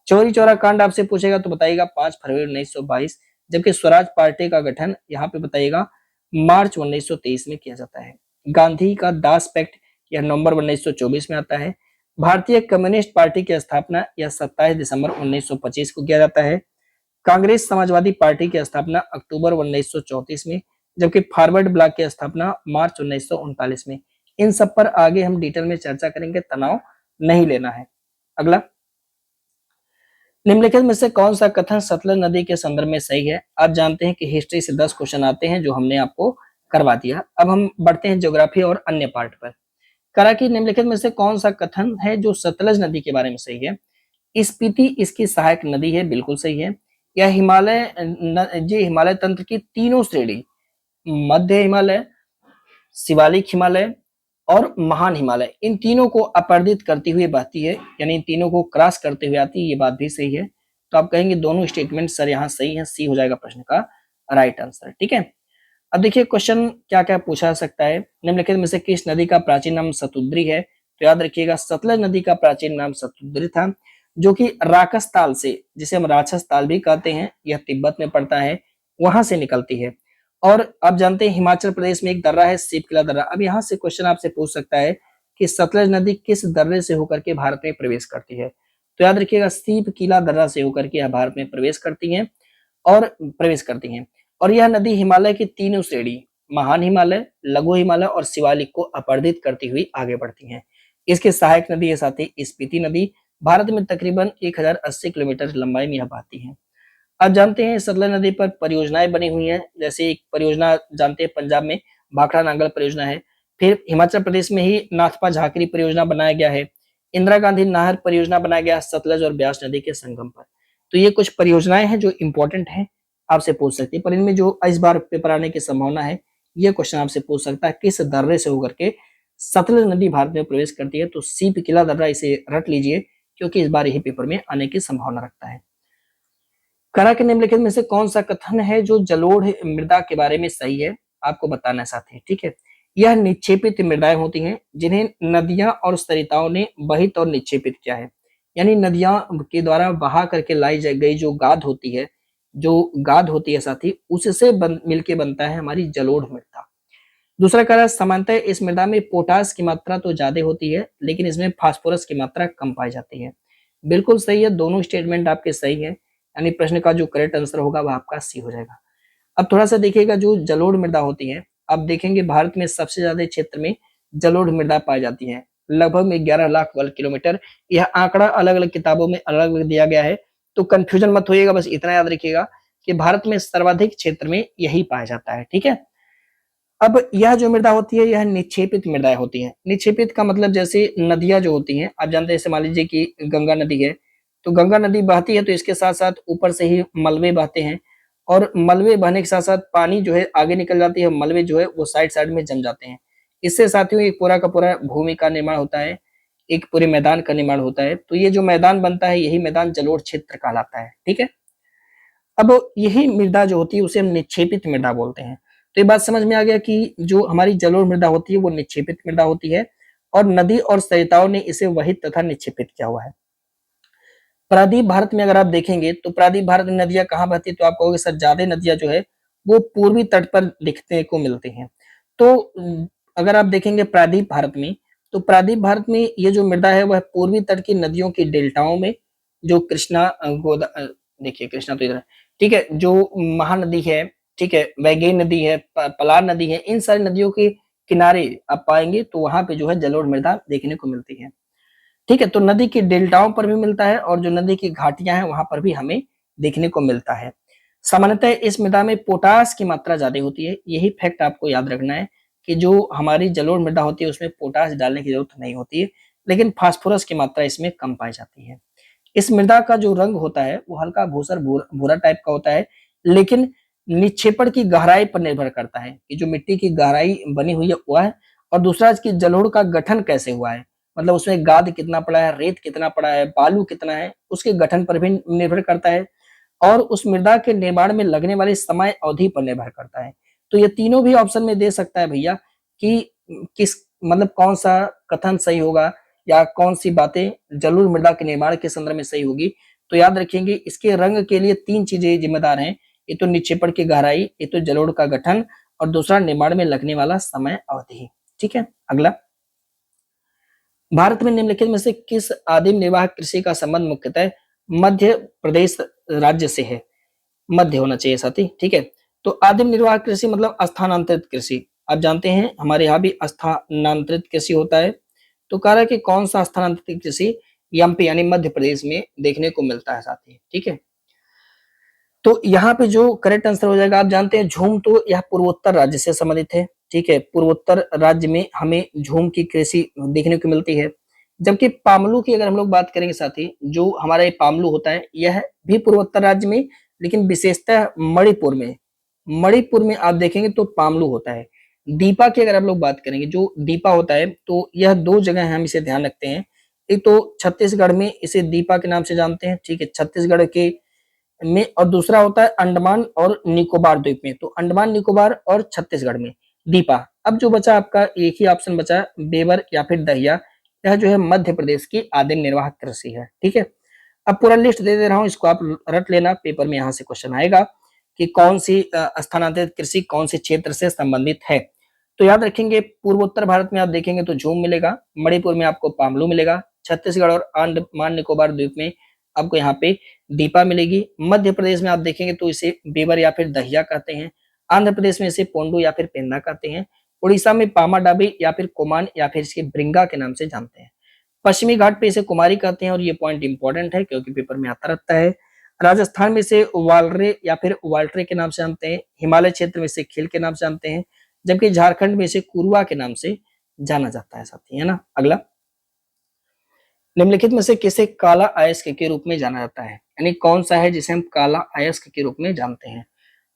चौरी चौरा कांड आपसे पूछेगा तो बताइएगा 5 फरवरी 1922, जबकि स्वराज पार्टी का गठन यहाँ पे बताइएगा मार्च 1923 में किया जाता है। गांधी का दास पैक्ट यह नवंबर 1924 में आता है। भारतीय कम्युनिस्ट पार्टी की स्थापना यह 27 दिसंबर 1925 को किया जाता है। कांग्रेस समाजवादी पार्टी की स्थापना अक्टूबर 1934 में, जबकि फॉरवर्ड ब्लॉक की स्थापना मार्च 1939 में। इन सब पर आगे हम डिटेल में चर्चा करेंगे, तनाव नहीं लेना है। अगला, निम्नलिखित में से कौन सा कथन सतलज नदी के संदर्भ में सही है। आप जानते हैं कि हिस्ट्री से 10 क्वेश्चन आते हैं जो हमने आपको करवा दिया। अब हम बढ़ते हैं ज्योग्राफी और अन्य पार्ट पर। करा कि निम्नलिखित में से कौन सा कथन है जो सतलज नदी के बारे में सही है। स्पीति इसकी सहायक नदी है, बिल्कुल सही है। यह हिमालय तंत्र की तीनों श्रेणी, मध्य हिमालय, शिवालिक हिमालय और महान हिमालय, इन तीनों को अपरदित करती हुई बहती है, यानी इन तीनों को क्रॉस करते हुए आती है, ये बात भी सही है। तो आप कहेंगे दोनों स्टेटमेंट सर यहाँ सही है, सी हो जाएगा प्रश्न का राइट आंसर। ठीक है, अब देखिए क्वेश्चन क्या क्या पूछा जा सकता है। निम्नलिखित में से किस नदी का प्राचीन नाम सतुद्री है। तो याद रखिएगा सतलज नदी का प्राचीन नाम सतुद्री था, जो कि राकस ताल से, जिसे हम राक्षस ताल भी कहते हैं, यह तिब्बत में पड़ता है, वहां से निकलती है। और आप जानते हैं हिमाचल प्रदेश में एक दर्रा है सीपकिला दर्रा। अब यहाँ से क्वेश्चन आपसे पूछ सकता है कि सतलज नदी किस दर्रे से होकर के भारत में प्रवेश करती है। तो याद रखिएगा सीपकिला दर्रा से होकर के यह भारत में प्रवेश करती है और यह नदी हिमालय की तीनों श्रेणी, महान हिमालय, लघु हिमालय और शिवालिक को अपरदित करती हुई आगे बढ़ती है। इसके सहायक नदी है साथी स्पीति नदी। भारत में तकरीबन 1080 किलोमीटर लंबाई में यह बहती है। आप जानते हैं सतलज नदी पर परियोजनाएं बनी हुई हैं, जैसे एक परियोजना जानते हैं पंजाब में भाखड़ा नांगल परियोजना है, फिर हिमाचल प्रदेश में ही नाथपा झाकरी परियोजना बनाया गया है, इंदिरा गांधी नहर परियोजना बनाया गया सतलज और ब्यास नदी के संगम पर। तो ये कुछ परियोजनाएं हैं जो इंपॉर्टेंट हैं, आपसे पूछ सकती है, पर इनमें जो इस बार पेपर आने की संभावना है, ये क्वेश्चन आपसे पूछ सकता है किस दर्रे से होकर के सतलज नदी भारत में प्रवेश करती है। तो सीपकिला दर्रा इसे रट लीजिए, क्योंकि इस बार यही पेपर में आने की संभावना रखता है। करा के निम्नलिखित में से कौन सा कथन है जो जलोढ़ मृदा के बारे में सही है, आपको बताना चाहते हैं। ठीक है, यह निक्षेपित मृदाएं होती हैं जिन्हें नदियां और सरिताओं ने बहित और निक्षेपित किया है, यानी नदियां के द्वारा बहा करके लाई गई जो गाद होती है साथी, उससे मिलके बनता है हमारी जलोढ़ मृदा। दूसरा कह रहा है सामान्यतः इस मृदा में पोटास की मात्रा तो ज्यादा होती है, लेकिन इसमें फास्फोरस की मात्रा कम पाई जाती है। बिल्कुल सही है, दोनों स्टेटमेंट आपके सही है, यानी प्रश्न का जो करेक्ट आंसर होगा वह आपका सी हो जाएगा। अब थोड़ा सा देखिएगा जो जलोढ़ मृदा होती है, आप देखेंगे भारत में सबसे ज्यादा क्षेत्र में जलोढ़ मृदा पाई जाती है, लगभग में 11 लाख वर्ग किलोमीटर। यह आंकड़ा अलग अलग किताबों में अलग अलग दिया गया है, तो कंफ्यूजन मत होइएगा, बस इतना याद रखिएगा कि भारत में सर्वाधिक क्षेत्र में यही पाया जाता है। ठीक है, अब यह जो मृदा होती है यह निक्षेपित मृदाएं होती हैं। निक्षेपित का मतलब जैसे नदियां जो होती हैं, आप जानते हैं जैसे मान लीजिए कि गंगा नदी है, तो गंगा नदी बहती है तो इसके साथ साथ ऊपर से ही मलबे बहते हैं, और मलबे बहने के साथ साथ पानी जो है आगे निकल जाती है, मलबे जो है वो साइड साइड में जम जाते हैं। इससे साथियों एक पूरा का पूरा भूमि का निर्माण होता है, एक पूरे मैदान का निर्माण होता है। तो ये जो मैदान बनता है यही मैदान जलोढ़ क्षेत्र कहलाता है। ठीक है, अब यही मृदा जो होती है उसे हम निक्षेपित मृदा बोलते हैं। तो ये बात समझ में आ गया कि जो हमारी जलोढ़ मृदा होती है वो निक्षेपित मृदा होती है, और नदी और सरिताओं ने इसे वहित तथा निक्षेपित किया हुआ है। प्रायद्वीप भारत में अगर आप देखेंगे तो प्रायद्वीप भारत में नदियां कहाँ बहती है, तो आप कहोगे सर ज्यादा नदियां जो है वो पूर्वी तट पर दिखने को मिलती हैं। तो अगर आप देखेंगे प्रायद्वीप भारत में, तो प्रायद्वीप भारत में ये जो मृदा है वह पूर्वी तट की नदियों की डेल्टाओं में, जो कृष्णा देखिए कृष्णा तो इधर है, ठीक है, जो महानदी है, ठीक है, वैगई नदी है, पलार नदी है, इन सारी नदियों के किनारे आप पाएंगे तो वहां पे जो है जलोढ़ मृदा देखने को मिलती है। ठीक है, तो नदी के डेल्टाओं पर भी मिलता है और जो नदी की घाटियां हैं वहां पर भी हमें देखने को मिलता है। सामान्यतः इस मृदा में पोटास की मात्रा ज्यादा होती है। यही फैक्ट आपको याद रखना है कि जो हमारी जलोढ़ मृदा होती है उसमें पोटास डालने की जरूरत नहीं होती है, लेकिन फास्फोरस की मात्रा इसमें कम पाई जाती है। इस मृदा का जो रंग होता है वो हल्का भूसर भूरा टाइप का होता है, लेकिन निक्षेपण की गहराई पर निर्भर करता है कि जो मिट्टी की गहराई बनी हुई है वह है, और दूसरा इसकी जलोढ़ का गठन कैसे हुआ है, मतलब उसमें गाद कितना पड़ा है, रेत कितना पड़ा है, बालू कितना है, उसके गठन पर भी निर्भर करता है, और उस मृदा के निर्माण में लगने वाली समय अवधि पर निर्भर करता है। तो ये तीनों भी ऑप्शन में दे सकता है भैया कि किस मतलब कौन सा कथन सही होगा या कौन सी बातें जलोढ़ मृदा के निर्माण के संदर्भ में सही होगी। तो याद रखेंगे इसके रंग के लिए तीन चीजें जिम्मेदार हैं, ये तो निक्षेपण की गहराई, ये तो जलोढ़ का गठन, और दूसरा निर्माण में लगने वाला समय अवधि। ठीक है, अगला, भारत में निम्नलिखित में से किस आदिम निर्वाह कृषि का संबंध मुख्यतः मध्य प्रदेश राज्य से है? मध्य होना चाहिए साथी। ठीक है, तो आदिम निर्वाह कृषि मतलब स्थानांतरित कृषि। आप जानते हैं हमारे यहाँ भी स्थानांतरित कृषि होता है। तो कह रहा है कि कौन सा स्थानांतरित कृषि एमपी यानी मध्य प्रदेश में देखने को मिलता है साथी। ठीक है, तो यहाँ पे जो करेक्ट आंसर हो जाएगा, आप जानते हैं झूम तो यह पूर्वोत्तर राज्य से संबंधित है। ठीक है, पूर्वोत्तर राज्य में हमें झूम की कृषि देखने को मिलती है। जबकि पामलू की अगर हम लोग बात करेंगे साथी, जो हमारा ये पामलू होता है यह भी पूर्वोत्तर राज्य में, लेकिन विशेषतः मणिपुर में, मणिपुर में आप देखेंगे तो पामलू होता है। दीपा की अगर आप लोग बात करेंगे, जो दीपा होता है तो यह दो जगह है, हम इसे ध्यान रखते हैं। एक तो छत्तीसगढ़ में इसे दीपा के नाम से जानते हैं। ठीक है, छत्तीसगढ़ के में, और दूसरा होता है अंडमान और निकोबार द्वीप में। तो अंडमान निकोबार और छत्तीसगढ़ में दीपा। अब जो बचा आपका एक ही ऑप्शन बचा, बेवर या फिर दहिया, यह जो है मध्य प्रदेश की आदिम निर्वाह कृषि है। ठीक है, अब पूरा लिस्ट दे दे रहा हूं, इसको आप रट लेना, पेपर में यहां से क्वेश्चन आएगा कि कौन सी स्थानांतरित कृषि कौन से क्षेत्र से संबंधित है। तो याद रखेंगे पूर्वोत्तर भारत में आप देखेंगे तो झूम मिलेगा, मणिपुर में आपको पामलू मिलेगा, छत्तीसगढ़ और अंडमान निकोबार द्वीप में आपको यहाँ पे दीपा मिलेगी। मध्य प्रदेश में आप देखेंगे तो इसे बेवर या फिर दहिया कहते हैं। आंध्र प्रदेश में इसे पोंडू या फिर पेन्ना कहते हैं। उड़ीसा में पामा डाबी या फिर कोमान या फिर इसके ब्रिंगा के नाम से जानते हैं। पश्चिमी घाट पे इसे कुमारी कहते हैं, और ये पॉइंट इंपॉर्टेंट है क्योंकि पेपर में आता रहता है। राजस्थान में इसे वालरे या फिर वाल्ट्रे के नाम से जानते हैं। हिमालय क्षेत्र में इसे खील के नाम से जानते हैं, जबकि झारखंड में इसे कुरुआ के नाम से जाना जाता है साथी, है ना। अगला, निम्नलिखित में से किसे काला अयस्क के रूप में जाना जाता है, यानी कौन सा है जिसे हम काला अयस्क के रूप में जानते हैं।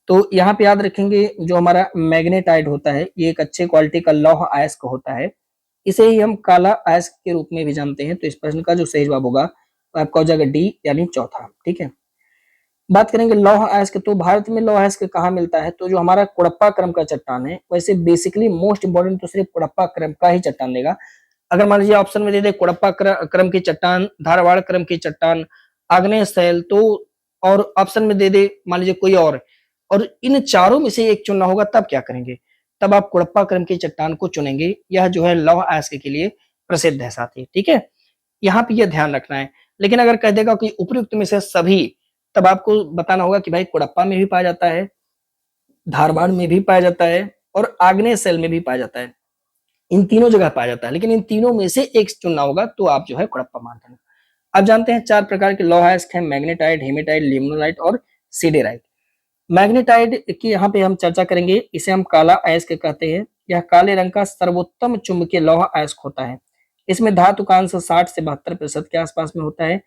तो यहाँ पे याद रखेंगे जो हमारा मैग्नेटाइट होता है ये एक अच्छे क्वालिटी का लौह अयस्क होता है, इसे ही हम काला अयस्क के रूप में भी जानते हैं। तो इस प्रश्न का जो सही जवाब होगा आपका हो जाएगा डी यानी चौथा। ठीक है, बात करेंगे लौह अयस्क, तो भारत में लौह अयस्क कहाँ मिलता है, तो जो हमारा कुड़प्पा क्रम का चट्टान है, वैसे बेसिकली मोस्ट इंपोर्टेंट तो सिर्फ कुड़प्पा क्रम का ही चट्टान देगा। अगर मान लीजिए ऑप्शन में दे दे कुड़प्पा क्रम की चट्टान, धारवाड़ क्रम की चट्टान, आग्नेय शैल, तो और ऑप्शन में दे दे मान लीजिए कोई और इन चारों में से एक चुनना होगा, तब क्या करेंगे, तब आप कुड़प्पा क्रम की चट्टान को चुनेंगे। यह जो है लौह अयस्क के लिए प्रसिद्ध है साथी। ठीक है, यहाँ पे यह ध्यान रखना है। लेकिन अगर कह देगा कि उपयुक्त में से सभी, तब आपको बताना होगा कि भाई कुड़प्पा में भी पाया जाता है, धारवाड़ में भी पाया जाता है, और आग्नेय शैल में भी पाया जाता है। इन तीनों जगह पाया जाता है, लेकिन इन तीनों में से एक चुनना होगा, तो आप जो है कुड़प्पा मान लेना। आप जानते हैं चार प्रकार के लौह अयस्क हैं, मैग्नेटाइट, हेमेटाइट, लिमोनाइट और सीडेराइट। मैग्नेटाइट की यहाँ पे हम चर्चा करेंगे, इसे हम काला अयस्क कहते हैं। यह काले रंग का सर्वोत्तम चुंबकीय लौह अयस्क होता है। इसमें धातु का अंश 60 से 72% के आसपास में होता है।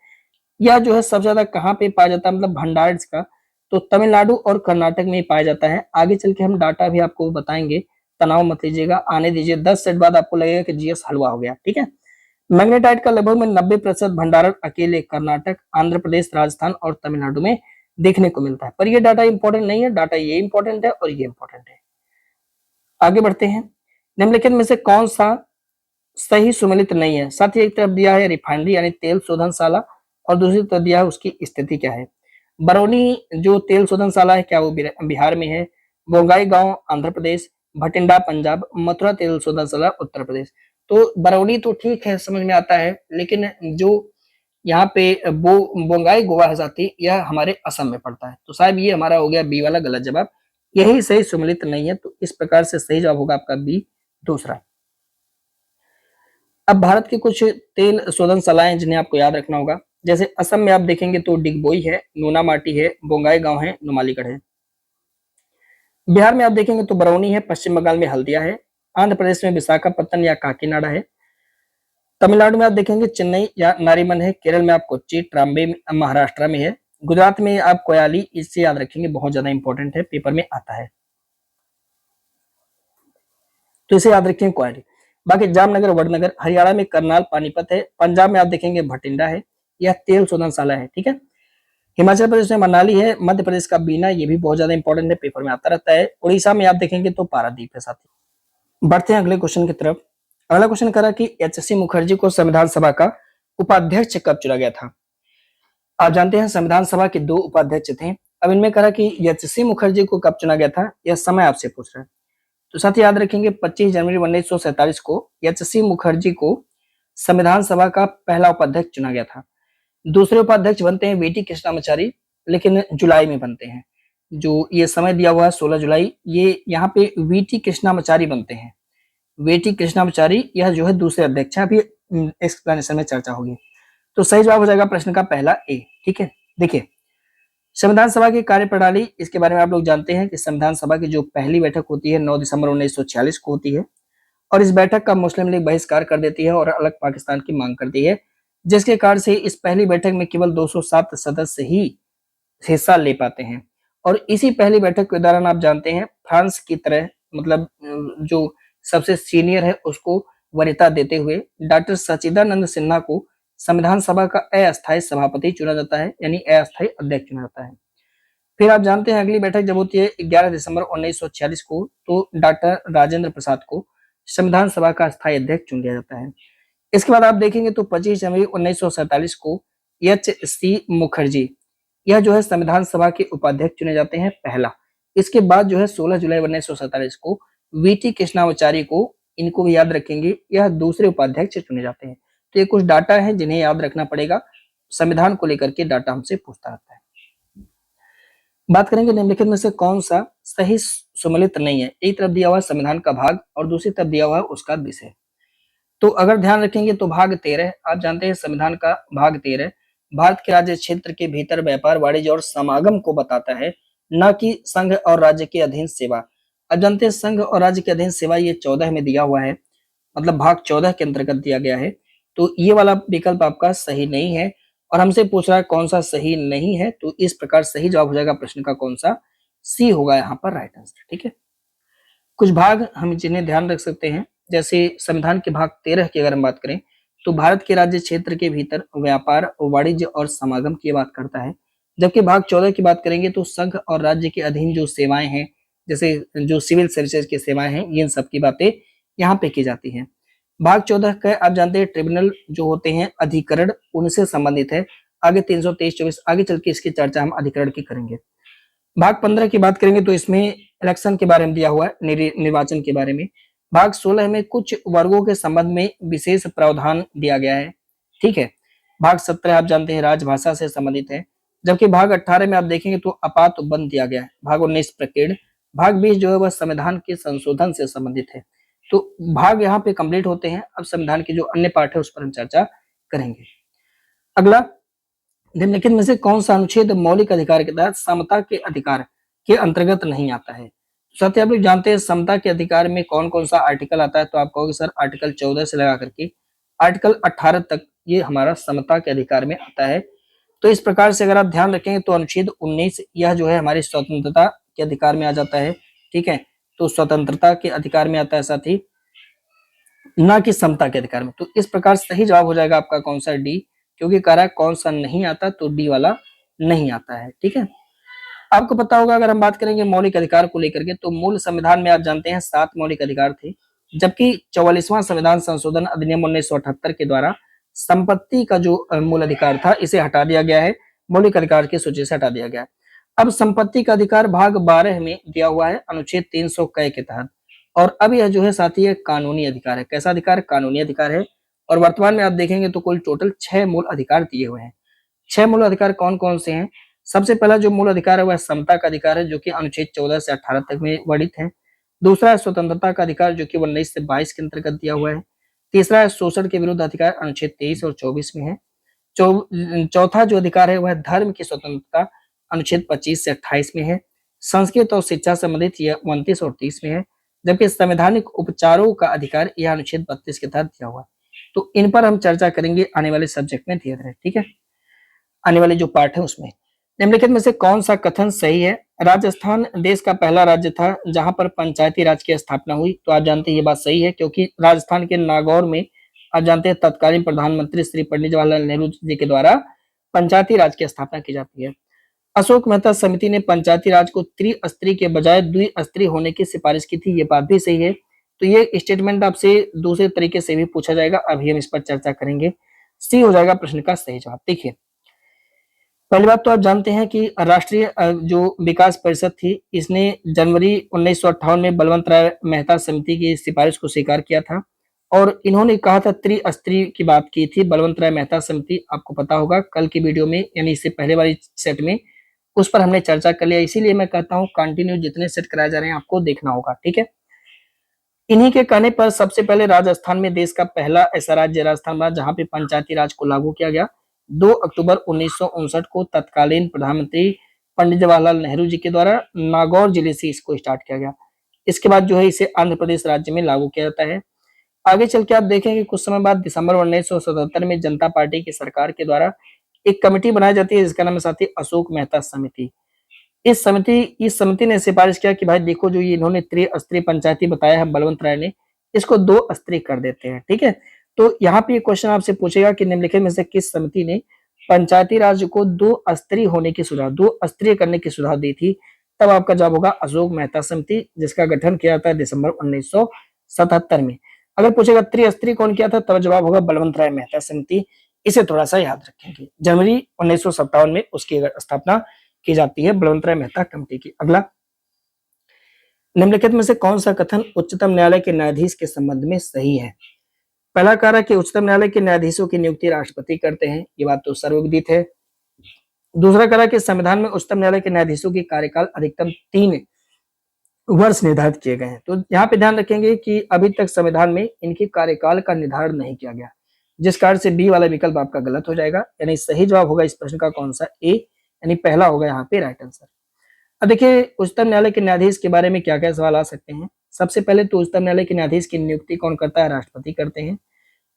यह जो है सबसे ज्यादा कहाँ पे पाया जाता है, मतलब भंडार का, तो तमिलनाडु और कर्नाटक में पाया जाता है। आगे चल के हम डाटा भी आपको बताएंगे, तनाव मत लीजिएगा, आने दीजिए, 10 सेट बाद आपको लगेगा कि जीएस हलवा हो गया। ठीक है, मैग्नेटाइट का लगभग में 90% भंडारण अकेले कर्नाटक, आंध्र प्रदेश, राजस्थान और तमिलनाडु में देखने को मिलता है। पर ये डाटा इंपॉर्टेंट नहीं है, डाटा ये इंपॉर्टेंट है और ये इंपॉर्टेंट है। आगे बढ़ते हैं, निम्नलिखित में से कौन सा सही सुमेलित नहीं है। साथ ही एक तरफ दिया है रिफाइनरी यानी तेल शोधनशाला, और दूसरी तरफ दिया है उसकी स्थिति क्या है। बरौनी जो तेल शोधनशाला है, क्या वो बिहार में है? बोंगाई गांव आंध्र प्रदेश, भटिंडा पंजाब, मथुरा तेल शोधनशाला उत्तर प्रदेश। तो बरौनी तो ठीक है, समझ में आता है, लेकिन जो यहाँ पे बोंगाई गोवा है साथी, यह हमारे असम में पड़ता है। तो साहब ये हमारा हो गया बी वाला गलत जवाब, यही सही सुमेलित नहीं है। तो इस प्रकार से सही जवाब होगा आपका बी दूसरा। अब भारत के कुछ तेल शोधनशालाएं जिन्हें आपको याद रखना होगा। जैसे असम में आप देखेंगे तो डिगबोई है, नूना माटी है, बोंगाई गांव है, नुमालीगढ़ है। बिहार में आप देखेंगे तो बरौनी है, पश्चिम बंगाल में हल्दिया है, आंध्र प्रदेश में विशाखापत्तनम या काकीनाडा है, तमिलनाडु में आप देखेंगे चेन्नई या नारीमन है, केरल में आप कोच्चि ट्राम्बे महाराष्ट्र में है, गुजरात में आप कोयाली, इससे याद रखेंगे बहुत ज्यादा इंपॉर्टेंट है, पेपर में आता है, तो इसे याद रखेंगे कोयाली। बाकी जामनगर वडनगर, हरियाणा में करनाल पानीपत है, पंजाब में आप देखेंगे भटिंडा है, यह तेल शोधनशाला है, ठीक है। हिमाचल प्रदेश में मनाली है, मध्य प्रदेश का बीना, ये भी बहुत ज्यादा इंपॉर्टेंट है, पेपर में आता रहता है। उड़ीसा में आप देखेंगे तो पारादीप है साथी। बढ़ते हैं अगले क्वेश्चन की तरफ। अगला क्वेश्चन करा कि एच.सी. मुखर्जी को संविधान सभा का उपाध्यक्ष कब चुना गया था। आप जानते हैं संविधान सभा के 2 उपाध्यक्ष थे। अब इनमें करा कि एच.सी. मुखर्जी को कब चुना गया था, यह समय आपसे पूछ रहा है। तो साथ ही याद रखेंगे 25 जनवरी 1947 को एच.सी. मुखर्जी को संविधान सभा का पहला उपाध्यक्ष चुना गया था। दूसरे उपाध्यक्ष बनते हैं वी.टी. कृष्णामाचारी, लेकिन जुलाई में बनते हैं। जो ये समय दिया हुआ है 16 जुलाई, ये यहाँ पे वी.टी. कृष्णामाचारी बनते हैं। वी.टी. कृष्णामाचारी यह जो है दूसरे अध्यक्ष हैं, अभी एक्सप्लेनेशन में चर्चा होगी। तो सही जवाब हो जाएगा प्रश्न का पहला ए, ठीक है। देखिए संविधान सभा की कार्यप्रणाली, इसके बारे में आप लोग जानते हैं कि संविधान सभा की जो पहली बैठक होती है 9 दिसंबर 1946 को होती है, और इस बैठक का मुस्लिम लीग बहिष्कार कर देती है और अलग पाकिस्तान की मांग करती है, जिसके कारण से इस पहली बैठक में केवल 207 सदस्य ही हिस्सा ले पाते हैं। और इसी पहली बैठक के दौरान आप जानते हैं फ्रांस की तरह, मतलब जो सबसे सीनियर है उसको वरीयता देते हुए डॉक्टर सच्चिदानंद सिन्हा को संविधान सभा का अस्थायी सभापति चुना जाता है, यानी अस्थायी अध्यक्ष चुना जाता है। फिर आप जानते हैं अगली बैठक जब होती है 11 दिसंबर 1946 को, तो डॉक्टर राजेंद्र प्रसाद को संविधान सभा का स्थायी अध्यक्ष चुन लिया जाता है। इसके बाद आप देखेंगे तो 25 जनवरी 1947 को एच.सी. मुखर्जी यह जो है संविधान सभा के उपाध्यक्ष चुने जाते हैं, पहला। इसके बाद जो है 16 जुलाई 1947 को वी.टी. कृष्णामाचारी को, इनको भी याद रखेंगे, यह दूसरे उपाध्यक्ष चुने जाते हैं। तो ये कुछ डाटा है जिन्हें याद रखना पड़ेगा, संविधान को लेकर के डाटा हमसे पूछता रहता है। बात करेंगे निम्नलिखित में से कौन सा सही सुमेलित नहीं है। एक तरफ दिया हुआ संविधान का भाग और दूसरी तरफ दिया हुआ उसका विषय। तो अगर ध्यान रखेंगे तो भाग 13, आप जानते हैं संविधान का भाग 13 भारत के राज्य क्षेत्र के भीतर व्यापार, वाणिज्य और समागम को बताता है, न कि संघ और राज्य के अधीन सेवा। अब जानते हैं संघ और राज्य के अधीन सेवा ये 14 में दिया हुआ है, मतलब भाग 14 के अंतर्गत दिया गया है। तो ये वाला विकल्प आपका सही नहीं है, और हमसे पूछ रहा है कौन सा सही नहीं है, तो इस प्रकार सही जवाब हो जाएगा प्रश्न का कौन सा, सी होगा यहाँ पर राइट आंसर, ठीक है। कुछ भाग हम जिन्हें ध्यान रख सकते हैं, जैसे संविधान के भाग 13 की अगर हम बात करें तो भारत के राज्य क्षेत्र के भीतर व्यापार, वाणिज्य और समागम की बात करता है, जबकि भाग 14 की बात करेंगे तो संघ और राज्य के अधीन जो सेवाएं हैं, जैसे जो सिविल सर्विसेज की सेवाएं हैं, इन सब की बातें यहाँ पे की जाती हैं। भाग 14 का आप जानते हैं ट्रिब्यूनल जो होते हैं, अधिकरण उनसे संबंधित है। आगे 323-24 आगे चल के इसकी चर्चा हम अधिकरण की करेंगे। भाग 15 की बात करेंगे तो इसमें इलेक्शन के बारे में दिया हुआ है, निर्वाचन के बारे में। भाग 16 में कुछ वर्गों के संबंध में विशेष प्रावधान दिया गया है, ठीक है। भाग 17 आप जानते हैं राजभाषा से संबंधित है, जबकि भाग 18 में आप देखेंगे तो आपात बंद दिया गया है। भाग 19 प्रकीर्ण, भाग 20 जो है वह संविधान के संशोधन से संबंधित है। तो भाग यहाँ पे कंप्लीट होते हैं। अब संविधान के जो अन्य पार्ट है उस पर हम चर्चा करेंगे। अगला, निम्नलिखित में से कौन सा अनुच्छेद मौलिक अधिकार के तहत समता के अधिकार के अंतर्गत नहीं आता है। साथ ही आप लोग जानते हैं समता के अधिकार में कौन कौन सा आर्टिकल आता है, तो आप कहोगे सर आर्टिकल 14 से लगा करके आर्टिकल 18 तक ये हमारा समता के अधिकार में आता है। तो इस प्रकार से अगर आप ध्यान रखेंगे तो अनुच्छेद 19 यह जो है हमारी स्वतंत्रता के अधिकार में आ जाता है, ठीक है। तो स्वतंत्रता के अधिकार में आता है, साथ ही न कि समता के अधिकार में। तो इस प्रकार सही जवाब हो जाएगा आपका कौन सा, डी, क्योंकि कह रहा है कौन सा नहीं आता, तो डी वाला नहीं आता है, ठीक है। आपको पता होगा अगर हम बात करेंगे मौलिक अधिकार को लेकर के, तो मूल संविधान में आप जानते हैं 7 मौलिक अधिकार थे, जबकि 44वां संविधान संशोधन अधिनियम 1978 के द्वारा संपत्ति का जो मूल अधिकार था इसे हटा दिया गया है, मौलिक अधिकार की सूची से हटा दिया गया है। अब संपत्ति का अधिकार भाग 12 में दिया हुआ है अनुच्छेद 300 क के तहत, और अब यह जो है साथी है कानूनी अधिकार है। कैसा अधिकार, कानूनी अधिकार है। और वर्तमान में आप देखेंगे तो कुल टोटल 6 मूल अधिकार दिए हुए हैं। 6 मूल अधिकार कौन कौन से हैं। सबसे पहला जो मूल अधिकार है वह समता का अधिकार है, जो कि अनुच्छेद 14 से 18 तक में वर्णित है। दूसरा है स्वतंत्रता का अधिकार, जो कि 19 से 22 के अंतर्गत दिया हुआ है। तीसरा है शोषण के विरुद्ध अधिकार, अनुच्छेद 23 और 24 में है। चौथा जो अधिकार है वह धर्म की स्वतंत्रता अनुच्छेद 25 से 28 में है। संस्कृत और शिक्षा संबंधित यह 29 और 30 में है। जबकि संवैधानिक उपचारों का अधिकार यह अनुच्छेद 32 के तहत दिया हुआ है। तो इन पर हम चर्चा करेंगे आने वाले सब्जेक्ट में धीरे धीरे, ठीक है, आने वाले जो पार्ट है उसमें। निम्नलिखित में से कौन सा कथन सही है? राजस्थान देश का पहला राज्य था जहां पर पंचायती राज की स्थापना हुई। तो आप जानते हैं ये बात सही है, क्योंकि राजस्थान के नागौर में आप जानते हैं तत्कालीन प्रधानमंत्री श्री पंडित जवाहरलाल नेहरू जी के द्वारा पंचायती राज की स्थापना की जाती है। अशोक मेहता समिति ने पंचायती राज को त्रिस्तरीय के बजाय द्विस्तरीय होने की सिफारिश की थी। ये बात भी सही है। तो ये स्टेटमेंट आपसे दूसरे तरीके से भी पूछा जाएगा, अभी हम इस पर चर्चा करेंगे। सी हो जाएगा प्रश्न का सही जवाब। देखिए, पहली बात तो आप जानते हैं कि राष्ट्रीय जो विकास परिषद थी, इसने जनवरी 1958 में बलवंत राय मेहता समिति की सिफारिश को स्वीकार किया था और इन्होंने कहा था त्रिस्तरीय की बात की थी। बलवंत राय मेहता समिति आपको पता होगा, कल की वीडियो में यानी इससे पहले वाली सेट में उस पर हमने चर्चा कर लिया। इसीलिए मैं कहता हूँ कंटिन्यू जितने सेट कराए जा रहे हैं आपको देखना होगा, ठीक है। इन्हीं के कहने पर सबसे पहले राजस्थान में देश का पहला ऐसा राज्य राजस्थान बना जहां पे पंचायती राज को लागू किया गया। 2 अक्टूबर 1959 को तत्कालीन प्रधानमंत्री पंडित जवाहरलाल नेहरू जी के द्वारा नागौर जिले से इसको स्टार्ट किया गया। इसके बाद जो है इसे आंध्र प्रदेश राज्य में लागू किया जाता है। आगे चल के आप देखेंगे कुछ समय बाद दिसंबर 1977 में जनता पार्टी की सरकार के द्वारा एक कमेटी बनाई जाती है जिसका नाम है साथी अशोक मेहता समिति। इस समिति ने सिफारिश किया कि भाई देखो, जो ये इन्होंने त्रिस्तरीय पंचायती बताया है बलवंत राय ने, इसको 2 स्तरीय कर देते हैं, ठीक है। तो यहाँ पे ये क्वेश्चन आपसे पूछेगा कि निम्नलिखित में से किस समिति ने पंचायती राज को 2 स्तरीय होने की सुझाव, 2 स्तरीय करने की सुझाव दी थी? तब आपका जवाब होगा अशोक मेहता समिति, जिसका गठन किया जाता है दिसंबर 1977 में। अगर पूछेगा त्रिस्तरीय कौन किया था, तब जवाब होगा बलवंत राय मेहता समिति। इसे थोड़ा सा याद रखेंगे। जनवरी 1957 में उसकी स्थापना की जाती है बलवंत राय मेहता कमेटी की। अगला, निम्नलिखित में से कौन सा कथन उच्चतम न्यायालय के न्यायाधीश के संबंध में सही है? पहला कह रहा है कि उच्चतम न्यायालय के न्यायाधीशों की नियुक्ति राष्ट्रपति करते हैं। ये बात तो सर्वविदित है। दूसरा कह रहा है कि संविधान में उच्चतम न्यायालय के न्यायाधीशों की कार्यकाल अधिकतम 3 वर्ष निर्धारित किए गए हैं। तो यहाँ पे ध्यान रखेंगे कि अभी तक संविधान में इनके कार्यकाल का निर्धारण नहीं किया गया, जिस कारण से बी वाला विकल्प आपका गलत हो जाएगा। यानी सही जवाब होगा इस प्रश्न का कौन सा? ए, यानी पहला होगा यहाँ पे राइट आंसर। अब देखिए उच्चतम न्यायालय के न्यायाधीश के बारे में क्या क्या सवाल आ सकते हैं। सबसे पहले तो उच्चतम न्यायालय के न्यायाधीश की नियुक्ति कौन करता है? राष्ट्रपति करते हैं।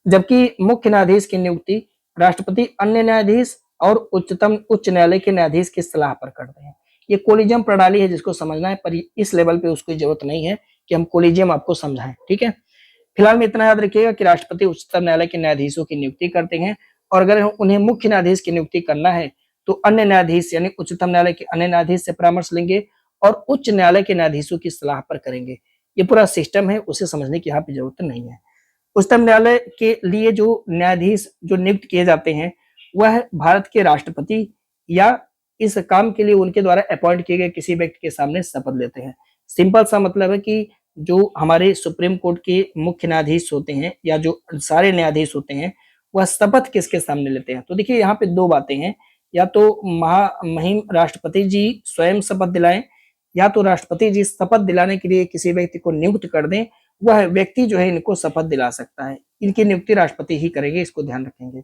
जबकि मुख्य न्यायाधीश की नियुक्ति राष्ट्रपति अन्य न्यायाधीश और उच्च न्यायालय के न्यायाधीश की सलाह पर करते हैं। ये कोलिजियम प्रणाली है जिसको समझना है, पर इस लेवल पे उसकी जरूरत नहीं है कि हम कोलिजियम आपको समझाएं, ठीक है। फिलहाल में इतना याद रखिएगा कि राष्ट्रपति उच्चतम न्यायालय के न्यायाधीशों की नियुक्ति करते हैं और अगर उन्हें मुख्य न्यायाधीश की नियुक्ति करना है तो अन्य न्यायाधीश यानी उच्चतम न्यायालय के अन्य न्यायाधीश से परामर्श लेंगे और उच्च न्यायालय के न्यायाधीशों की सलाह पर करेंगे। ये पूरा सिस्टम है, उसे समझने की यहाँ पे जरूरत नहीं है। उच्चतम न्यायालय के लिए जो न्यायाधीश जो नियुक्त किए जाते हैं वह भारत के राष्ट्रपति या इस काम के लिए उनके द्वारा अपॉइंट किए गए किसी व्यक्ति के सामने शपथ लेते हैं। सिंपल सा मतलब है कि जो हमारे सुप्रीम कोर्ट के मुख्य न्यायाधीश होते हैं या जो सारे न्यायाधीश होते हैं वह शपथ किसके सामने लेते हैं। तो देखिए यहाँ पे 2 बातें हैं, या तो महामहिम राष्ट्रपति जी स्वयं शपथ दिलाएं या तो राष्ट्रपति जी शपथ दिलाने के लिए किसी व्यक्ति को नियुक्त कर दें, वह व्यक्ति जो है इनको शपथ दिला सकता है। इनकी नियुक्ति राष्ट्रपति ही करेंगे, इसको ध्यान रखेंगे।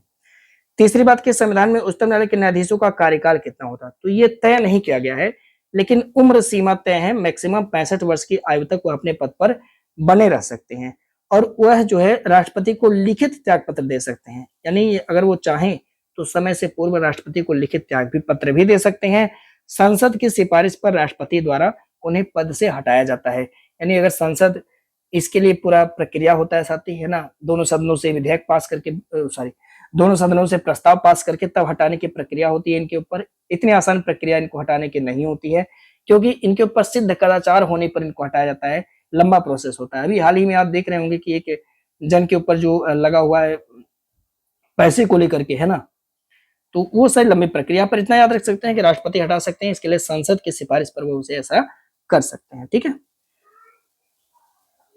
तीसरी बात कि संविधान में उच्चतम न्यायालय के न्यायाधीशों का कार्यकाल कितना होता है, तो ये तय नहीं किया गया है, लेकिन उम्र सीमा तय है। मैक्सिमम 65 वर्ष की आयु तक वह अपने पद पर बने रह सकते हैं और वह जो है राष्ट्रपति को लिखित त्याग पत्र दे सकते हैं। यानी अगर वो चाहें तो समय से पूर्व राष्ट्रपति को लिखित त्याग पत्र भी दे सकते हैं। संसद की सिफारिश पर राष्ट्रपति द्वारा उन्हें पद से हटाया जाता है। यानी अगर संसद, इसके लिए पूरा प्रक्रिया होता है साथी, है ना, दोनों सदनों से विधेयक पास करके दोनों सदनों से प्रस्ताव पास करके तब हटाने की प्रक्रिया होती है इनके ऊपर। इतनी आसान प्रक्रिया इनको हटाने की नहीं होती है, क्योंकि इनके ऊपर सिद्ध कदाचार होने पर इनको हटाया जाता है। लंबा प्रोसेस होता है। अभी हाल ही में आप देख रहे होंगे कि एक जन के ऊपर जो लगा हुआ है पैसे को लेकर के, है ना, तो वो सारी लंबी प्रक्रिया। पर इतना याद रख सकते हैं कि राष्ट्रपति हटा सकते हैं, इसके लिए संसद की सिफारिश पर वो उसे ऐसा कर सकते हैं, ठीक है।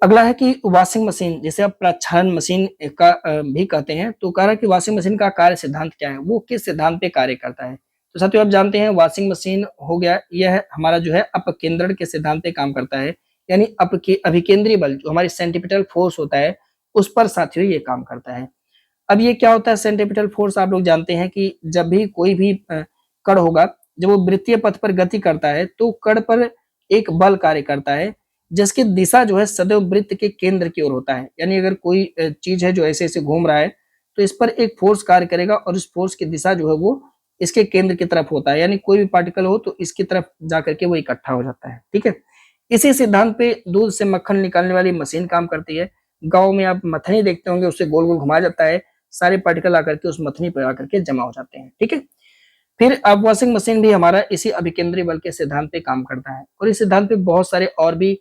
अगला है कि वॉशिंग मशीन, जिसे आप प्रक्षालन मशीन का भी कहते हैं, तो कह रहा है कि वॉशिंग मशीन का कार्य सिद्धांत क्या है, वो किस सिद्धांत पे कार्य करता है। तो साथियों आप जानते हैं वॉशिंग मशीन हो गया, यह हमारा जो है अपकेंद्रण के सिद्धांत पे काम करता है। यानी अभिकेंद्रीय बल जो हमारी सेंट्रीपिटल फोर्स होता है उस पर साथियों ये काम करता है। अब ये क्या होता है सेंट्रीपिटल फोर्स, आप लोग जानते हैं कि जब भी कोई भी कण होगा, जब वो वृत्तीय पथ पर गति करता है तो कण पर एक बल कार्य करता है जिसकी दिशा जो है सदैव वृत्त के केंद्र की ओर होता है। यानी अगर कोई चीज है जो ऐसे ऐसे घूम रहा है तो इस पर एक फोर्स कार्य करेगा और इस फोर्स की दिशा जो है वो इसके केंद्र की तरफ होता है। यानी कोई भी पार्टिकल हो तो इसकी तरफ जाकर के वो इकट्ठा हो जाता है। ठीक है, इसी सिद्धांत पे दूध से मक्खन निकालने वाली मशीन काम करती है। गाँव में आप मथनी देखते होंगे, उससे गोल गोल घुमाया जाता है, सारे पार्टिकल आकर के उस मथनी पर आकर के जमा हो जाते हैं। ठीक है, फिर अब वॉशिंग मशीन भी हमारा इसी अभिकेंद्री बल के सिद्धांत पे काम करता है और इस सिद्धांत पे बहुत सारे और भी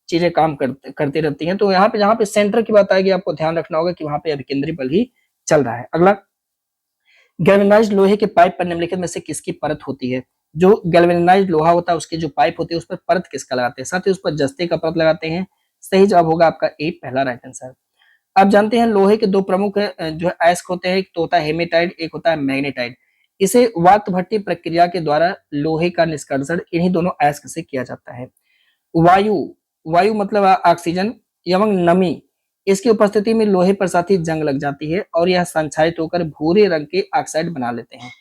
चीजें काम करती रहती हैं। तो यहाँ पे जहाँ पे सेंटर की बात आएगी आपको ध्यान रखना होगा कि वहां पे अभिकेंद्री बल ही चल रहा है। अगला, गैल्वेनाइज्ड लोहे के पाइप पर निम्नलिखित में से किसकी परत होती है? जो गैल्वेनाइज्ड लोहा होता है उसकी जो पाइप होती है उस पर परत किसका लगाते हैं? साथ ही उस पर जस्ते का परत लगाते हैं। सही जवाब होगा आपका ए, पहला राइट आंसर। आप जानते हैं लोहे के दो प्रमुख जो है अयस्क होते हैं, एक तो होता है हेमेटाइट, एक होता है मैग्नेटाइट। इसे वात भट्टी प्रक्रिया के द्वारा लोहे का निष्कर्षण इन्हीं दोनों अयस्क से किया जाता है। वायु, वायु मतलब ऑक्सीजन एवं नमी, इसकी उपस्थिति में लोहे पर साथ ही जंग लग जाती है और यह संक्षारित होकर भूरे रंग के ऑक्साइड बना लेते हैं।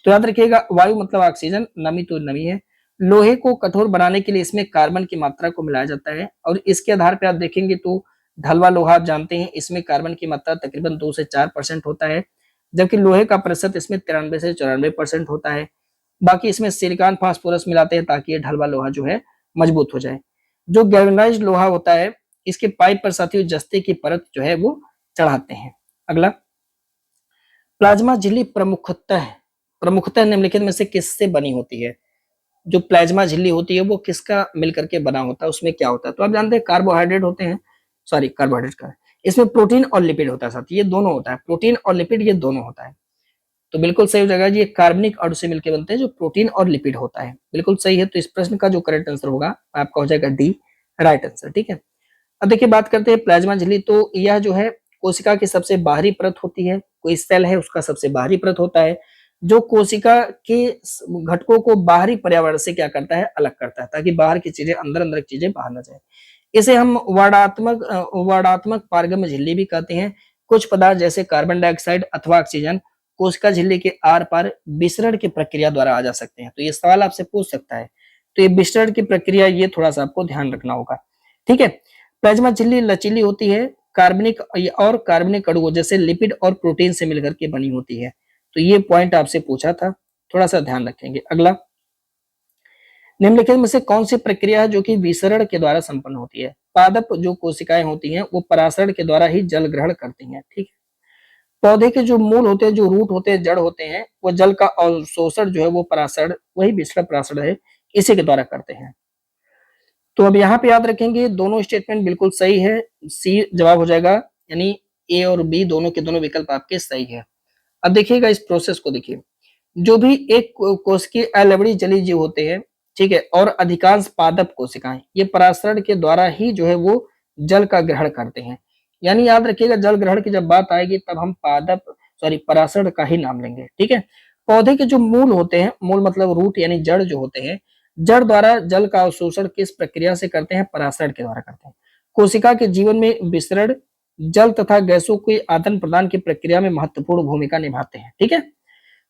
तो याद रखिएगा, वायु मतलब ऑक्सीजन, नमी तो नमी है। लोहे को कठोर बनाने के लिए इसमें कार्बन की मात्रा को मिलाया जाता है और इसके आधार पर आप देखेंगे तो ढलवा लोहा आप जानते हैं इसमें कार्बन की मात्रा तकरीबन 2 से 4% होता है, जबकि लोहे का प्रतिशत इसमें 93 से 94% होता है। बाकी इसमें सिलिकॉन फास्फोरस मिलाते हैं ताकि ये ढलवा लोहा जो है मजबूत हो जाए। जो गैल्वेनाइज्ड लोहा होता है इसके पाइप पर साथियों जस्ते की परत जो है वो चढ़ाते हैं। अगला, प्लाज्मा झिल्ली प्रमुखतः प्रमुखतः निम्नलिखित में से किससे बनी होती है? जो प्लाज्मा झिल्ली होती है वो किसका मिलकर के बना होता है, उसमें क्या होता है? तो आप जानते हैं कार्बोहाइड्रेट होते हैं, सॉरी कार्बोहाइड्रेट का, इसमें प्रोटीन और लिपिड होता है साथ, ये दोनों होता है, प्रोटीन और लिपिड ये दोनों होता है। तो बिल्कुल सही हो जाएगा, ये कार्बनिक अणु से मिलकर बनते हैं जो प्रोटीन और लिपिड होता है। बिल्कुल सही है, तो इस प्रश्न का जो करेक्ट आंसर होगा आपका हो जाएगा डी, राइट आंसर। ठीक है, अब देखिए बात करते हैं प्लाज्मा झिल्ली। तो यह जो है कोशिका की सबसे बाहरी परत होती है, कोई सेल है उसका सबसे बाहरी परत होता है जो कोशिका के घटकों को बाहरी पर्यावरण से क्या करता है, अलग करता है, ताकि बाहर की चीजें अंदर अंदर की चीजें बाहर ना जाए। इसे हम वर्णात्मक पारगम्य झिल्ली भी कहते हैं। कुछ पदार्थ जैसे कार्बन डाइऑक्साइड अथवा ऑक्सीजन कोशिका झिल्ली के आर पार विसरण की प्रक्रिया द्वारा आ जा सकते हैं। तो ये सवाल आपसे पूछ सकता है, तो ये विसरण की प्रक्रिया ये थोड़ा सा आपको ध्यान रखना होगा। ठीक है, प्लाज्मा झिल्ली लचीली होती है, कार्बनिक और कार्बनिक अणुओं जैसे लिपिड और प्रोटीन से मिलकर के बनी होती है। तो ये पॉइंट आपसे पूछा था, थोड़ा सा ध्यान रखेंगे। अगला, निम्नलिखित में से कौन सी प्रक्रिया है जो कि विसरण के द्वारा संपन्न होती है? पादप जो कोशिकाएं होती हैं वो परासरण के द्वारा ही जल ग्रहण करती हैं। ठीक है, पौधे के जो मूल होते हैं, जो रूट होते हैं, जड़ होते हैं, वो जल का अवशोषण जो है वो परासरण, वही विसरण परासरण है, इसी के द्वारा करते हैं। तो अब यहाँ पे याद रखेंगे दोनों स्टेटमेंट बिल्कुल सही है, सी जवाब हो जाएगा, यानी ए और बी दोनों के दोनों विकल्प आपके सही है। अब देखिएगा इस प्रोसेस को, देखिए जो भी एक कोशिकीय अलवड़ी जलीय जीव होते हैं, ठीक है, और अधिकांश पादप कोशिकाएं ये परासरण के द्वारा ही जो है वो जल का ग्रहण करते हैं। यानी याद रखिएगा जल ग्रहण की जब बात आएगी तब हम पादप सॉरी परासरण का ही नाम लेंगे। ठीक है, पौधे के जो मूल होते हैं, मूल मतलब रूट यानी जड़ जो होते हैं, जड़ द्वारा जल का अवशोषण किस प्रक्रिया से करते हैं? परासरण के द्वारा करते हैं। कोशिका के जीवन में विसरण जल तथा गैसों के आदान प्रदान की प्रक्रिया में महत्वपूर्ण भूमिका निभाते हैं। ठीक है,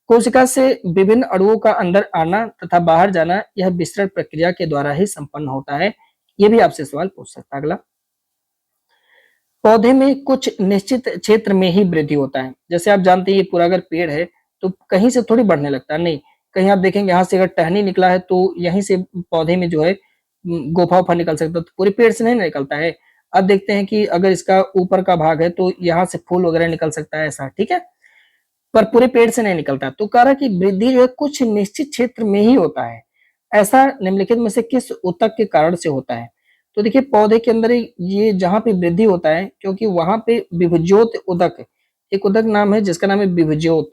कोशिका से विभिन्न अणुओं का अंदर आना तथा बाहर जाना यह विसरण प्रक्रिया के द्वारा ही संपन्न होता है। ये भी आपसे सवाल पूछ सकता है। अगला, पौधे में कुछ निश्चित क्षेत्र में ही वृद्धि होता है। जैसे आप जानते हैं ये पूरा अगर पेड़ है तो कहीं से थोड़ी बढ़ने लगता है, नहीं, कहीं आप देखेंगे यहाँ से अगर टहनी निकला है तो यहीं से पौधे में जो है गोफा उफा निकल सकता है, तो पूरे पेड़ से नहीं निकलता है। अब देखते हैं कि अगर इसका ऊपर का भाग है तो यहाँ से फूल वगैरह निकल सकता है, ऐसा। ठीक है, पर पूरे पेड़ से नहीं निकलता। तो कह रहा कि वृद्धि जो है कुछ निश्चित क्षेत्र में ही होता है। ऐसा निम्नलिखित में से किस ऊतक के कारण से होता है? तो देखिए पौधे के अंदर ये जहाँ पे वृद्धि होता है, क्योंकि वहां पे विभज्योत उदक, एक उदक नाम है जिसका नाम है विभज्योत।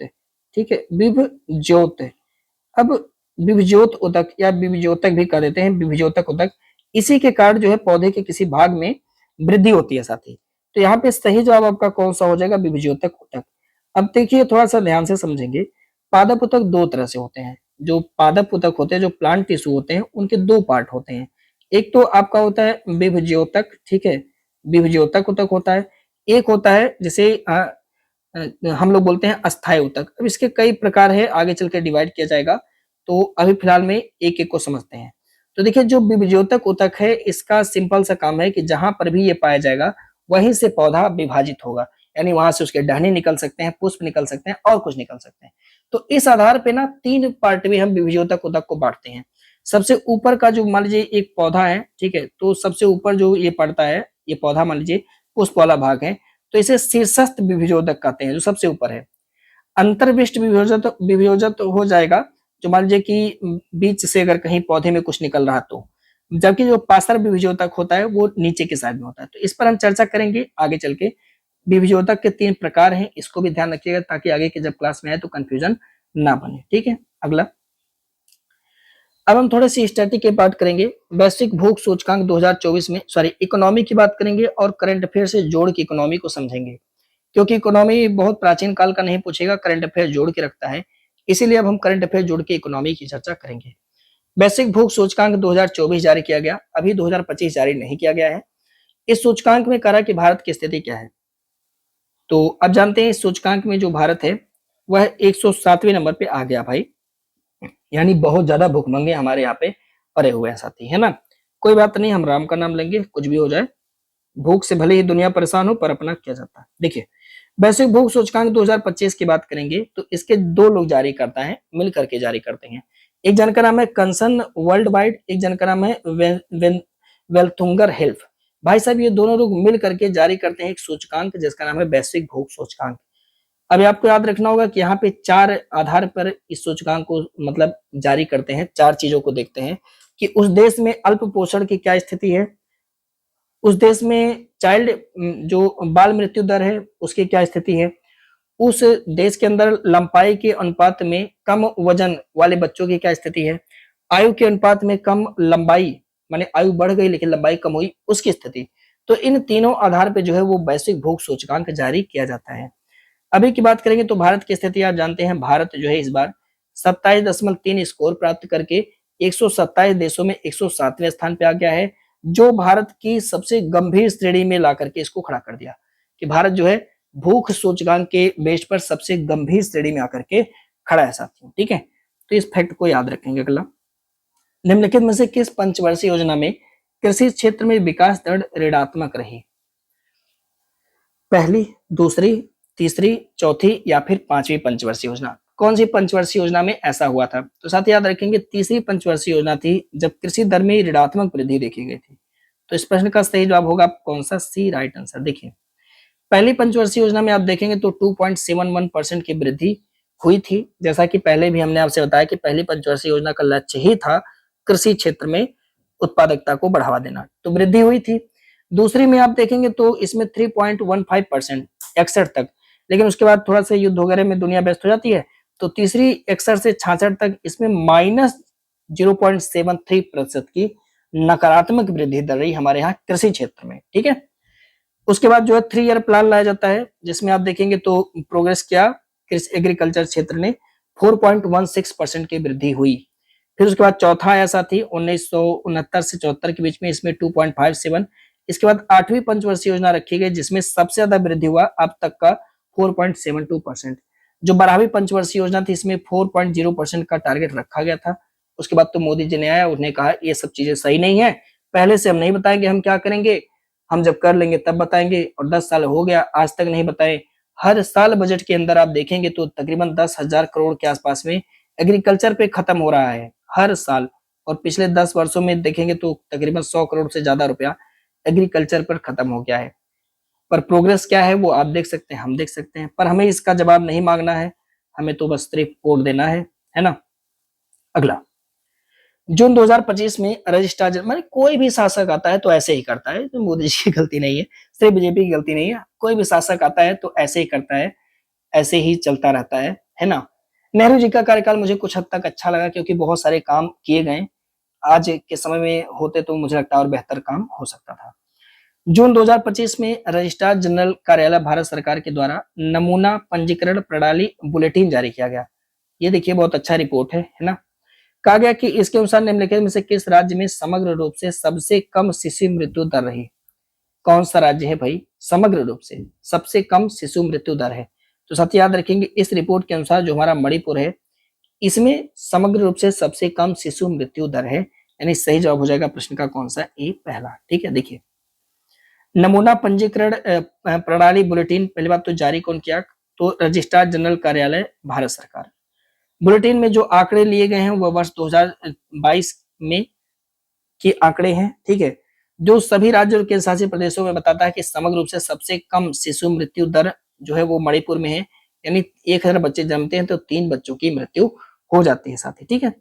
ठीक है, विभज्योत। अब विभज्योत उदक या विभज्योतक भी कह देते हैं, विभज्योतक उदक, इसी के कारण जो है पौधे के किसी भाग में वृद्धि होती है साथी। तो यहाँ पे सही जवाब आपका कौन सा हो जाएगा? विभज्योतक उदक। अब देखिए थोड़ा सा ध्यान से समझेंगे, पादप उतक दो तरह से होते हैं। जो पादप उतक होते हैं, जो प्लांट टिश्यू होते हैं, उनके दो पार्ट होते हैं। एक तो आपका होता है विभज्योतक, ठीक है, विभज्योतक उतक होता है। एक होता है जिसे हम लोग बोलते हैं अस्थायी ऊतक। अब इसके कई प्रकार है, आगे चल के डिवाइड किया जाएगा, तो अभी फिलहाल में एक एक को समझते हैं। तो देखिए जो विभज्योतक ऊतक है, इसका सिंपल सा काम है कि जहां पर भी ये पाया जाएगा वहीं से पौधा विभाजित होगा, यानी वहां से उसके टहनी निकल सकते हैं, पुष्प निकल सकते हैं और कुछ निकल सकते हैं। तो इस आधार पे ना तीन पार्ट में हम विभज्योतक ऊतक को बांटते हैं। सबसे ऊपर का जो मान लीजिए एक पौधा है, ठीक है, तो सबसे ऊपर जो ये पड़ता है, ये पौधा मान लीजिए पुष्प वाला भाग है, तो इसे शीर्षस्थ विभज्योतक कहते हैं, जो सबसे ऊपर है। अंतर्विष्ट विभज्योत विभज्योत हो जाएगा, जो मान लीजिए कि बीच से अगर कहीं पौधे में कुछ निकल रहा तो, जबकि जो पार्श्व विभज्योतक होता है वो नीचे के साइड में होता है। तो इस पर हम चर्चा करेंगे आगे चल के। विभज्योतक के तीन प्रकार हैं, इसको भी ध्यान रखिएगा ताकि आगे के जब क्लास में आए तो कंफ्यूजन ना बने। ठीक है, अगला। अब हम थोड़े सी स्टैटिक की बात करेंगे। वैश्विक भूख सूचकांक 2024 में, सॉरी, इकोनॉमी की बात करेंगे और करंट अफेयर से जोड़ के इकोनॉमी को समझेंगे, क्योंकि इकोनॉमी बहुत प्राचीन काल का नहीं पूछेगा, करंट अफेयर जोड़ के रखता है, इसीलिए अब हम करंट अफेयर जोड़ के इकोनॉमी की चर्चा करेंगे। वैश्विक भूख सूचकांक 2024 जारी किया गया, अभी 2025 जारी नहीं किया गया है। इस सूचकांक में कह रहा है कि भारत की स्थिति क्या है। तो अब जानते हैं इस सूचकांक में जो भारत है वह 107वें नंबर पे आ गया भाई, यानी बहुत ज्यादा भूखमंगे हमारे यहाँ पे पड़े हुए हैं साथी, है ना। कोई बात नहीं, हम राम का नाम लेंगे, कुछ भी हो जाए, भूख से भले ही दुनिया परेशान हो पर अपना किया जाता है। देखिए वैश्विक भूख सूचकांक 2025 की बात करेंगे तो इसके दो लोग जारी करता है, मिल करके जारी करते हैं। एक जन का नाम है कंसन वर्ल्ड वाइड, एक जन का नाम है वेल्थुंगर हेल्थ। भाई साहब ये दोनों लोग मिल करके जारी करते हैं एक सूचकांक जिसका नाम है वैश्विक भूख सूचकांक। अभी आपको याद रखना होगा कि यहाँ पे चार आधार पर इस सूचकांक को मतलब जारी करते हैं, चार चीजों को देखते हैं कि उस देश में अल्प पोषण की क्या स्थिति है, उस देश में चाइल्ड जो बाल मृत्यु दर है उसकी क्या स्थिति है, उस देश के अंदर लंबाई के अनुपात में कम वजन वाले बच्चों की क्या स्थिति है, आयु के अनुपात में कम लंबाई, माने आयु बढ़ गई लेकिन लंबाई कम हुई, उसकी स्थिति। तो इन तीनों आधार पे जो है वो वैश्विक भूख सूचकांक जारी किया जाता है। अभी की बात करेंगे तो भारत की स्थिति आप जानते हैं, भारत जो है इस बार 27.3 स्कोर प्राप्त करके 127 देशों में 107वें स्थान पे आ गया है, जो भारत की सबसे गंभीर श्रेणी में ला करके इसको खड़ा कर दिया कि भारत जो है भूख सूचकांक के बेस पर सबसे गंभीर श्रेणी में आकर के खड़ा है साथियों। ठीक है, तो इस फैक्ट को याद रखेंगे। अगला, निम्नलिखित में से किस पंचवर्षीय योजना में कृषि क्षेत्र में विकास दर ऋणात्मक रही? पहली, दूसरी, तीसरी, चौथी या फिर पांचवी पंचवर्षीय योजना? कौन सी पंचवर्षीय योजना में ऐसा हुआ था? तो साथ याद रखेंगे तीसरी पंचवर्षीय योजना थी जब कृषि दर में ऋणात्मक वृद्धि देखी गई थी। तो इस प्रश्न का सही जवाब होगा कौन सा? सी, राइट आंसर। देखिए पहली पंचवर्षीय योजना में आप देखेंगे तो 2.71% की वृद्धि हुई थी, जैसा कि पहले भी हमने आपसे बताया कि पहली पंचवर्षीय योजना का लक्ष्य ही था कृषि क्षेत्र में उत्पादकता को बढ़ावा देना, तो वृद्धि हुई थी। दूसरी में आप देखेंगे तो इसमें 3.15% 61 तक, लेकिन उसके बाद थोड़ा सा युद्ध वगैरह में दुनिया व्यस्त हो जाती है, तो तीसरी 61 से 66 तक इसमें -0.73% की नकारात्मक वृद्धि दर रही हमारे यहाँ कृषि क्षेत्र में। ठीक है, उसके बाद जो है 3 ईयर प्लान लाया जाता है, जिसमें आप देखेंगे तो प्रोग्रेस किया कृषि एग्रीकल्चर क्षेत्र ने 4.16% की वृद्धि हुई। फिर उसके बाद चौथा आया साथी 1969 से 74 के बीच में, इसमें 2.57। इसके बाद आठवीं पंचवर्षीय योजना रखी गई जिसमें सबसे ज्यादा वृद्धि हुआ अब तक का 4.72%। जो 12वीं पंचवर्षीय योजना थी इसमें 4.0% का टारगेट रखा गया था। उसके बाद तो मोदी जी ने आया, उन्हें कहा ये सब चीजें सही नहीं है, पहले से हम नहीं बताएंगे हम क्या करेंगे, हम जब कर लेंगे तब बताएंगे, और 10 साल हो गया आज तक नहीं बताए। हर साल बजट के अंदर आप देखेंगे तो तकरीबन 10,000 करोड़ के आसपास में एग्रीकल्चर पे खत्म हो रहा है हर साल, और पिछले 10 वर्षों में देखेंगे तो तकरीबन 100 करोड़ से ज्यादा रुपया एग्रीकल्चर पर खत्म हो गया है। पर प्रोग्रेस क्या है वो आप देख सकते हैं, हम देख सकते हैं, पर हमें इसका जवाब नहीं मांगना है, हमें तो बस सिर्फ वोट देना है ना। अगला, जून 2025 में रजिस्ट्रार माने कोई भी शासक आता है तो ऐसे ही करता है, तो मोदी जी की गलती नहीं है, सिर्फ बीजेपी की गलती नहीं है, कोई भी शासक आता है तो ऐसे ही करता है, ऐसे ही चलता रहता है ना। नेहरू जी का कार्यकाल मुझे कुछ हद तक अच्छा लगा क्योंकि बहुत सारे काम किए गए, आज के समय में होते तो मुझे लगता है और बेहतर काम हो सकता था। जून 2025 में रजिस्ट्रार जनरल कार्यालय भारत सरकार के द्वारा नमूना पंजीकरण प्रणाली बुलेटिन जारी किया गया। ये देखिए बहुत अच्छा रिपोर्ट है ना। कहा गया कि इसके अनुसार निम्नलिखित में से किस राज्य में समग्र रूप से सबसे कम शिशु मृत्यु दर रही? कौन सा राज्य है भाई समग्र रूप से सबसे कम शिशु मृत्यु दर है? तो साथ ही याद रखेंगे इस रिपोर्ट के अनुसार जो हमारा मणिपुर है, इसमें समग्र रूप से सबसे कम शिशु मृत्यु दर है। यानी सही जवाब हो जाएगा प्रश्न का कौन सा, ए पहला। ठीक है, देखिए नमूना पंजीकरण प्रणाली बुलेटिन पहली बात तो जारी कौन किया, तो रजिस्ट्रार जनरल कार्यालय भारत सरकार। बुलेटिन में जो आंकड़े लिए गए हैं वो वर्ष 2022 में के आंकड़े हैं। ठीक है, जो सभी राज्यों और केंद्र शासित प्रदेशों में बताता है कि समग्र रूप से सबसे कम शिशु मृत्यु दर जो है वो मणिपुर में है। यानी 1000 बच्चे जन्मते हैं तो 3 बच्चों की मृत्यु हो जाती है साथी। ठीक है,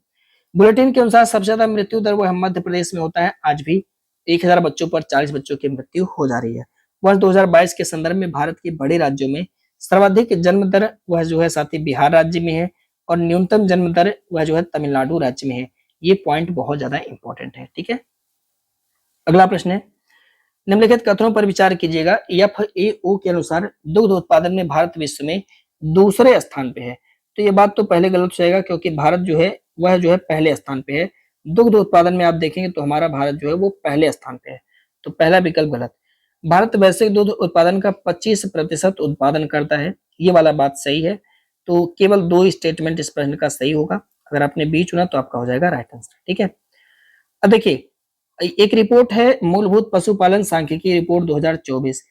बुलेटिन के अनुसार सबसे ज्यादा मृत्यु दर वो मध्य प्रदेश में होता है। आज भी 1000 बच्चों पर 40 बच्चों की मृत्यु हो जा रही है। वर्ष 2022 के संदर्भ में भारत के बड़े राज्यों में सर्वाधिक जन्म दर वह जो है साथी बिहार राज्य में है और न्यूनतम जन्म दर वह जो है तमिलनाडु राज्य में है। ये पॉइंट बहुत ज्यादा इंपॉर्टेंट है। ठीक है, अगला प्रश्न है, निम्नलिखित कथनों पर विचार कीजिएगा। FAO के अनुसार दुग्ध उत्पादन में भारत विश्व में दूसरे स्थान पे है। तो ये बात तो पहले गलत हो जाएगा क्योंकि भारत जो है वह जो है पहले स्थान पे है। दुग्ध उत्पादन में आप देखेंगे तो हमारा भारत जो है वो पहले स्थान पे है, तो पहला विकल्प गलत। भारत वैश्विक दूध उत्पादन का 25% उत्पादन करता है, ये वाला बात सही है। तो केवल 2 स्टेटमेंट इस प्रश्न का सही होगा। अगर आपने बी चुना तो आपका हो जाएगा राइट आंसर। ठीक है, अब देखिए एक रिपोर्ट है मूलभूत पशुपालन सांख्यिकी रिपोर्ट 2024।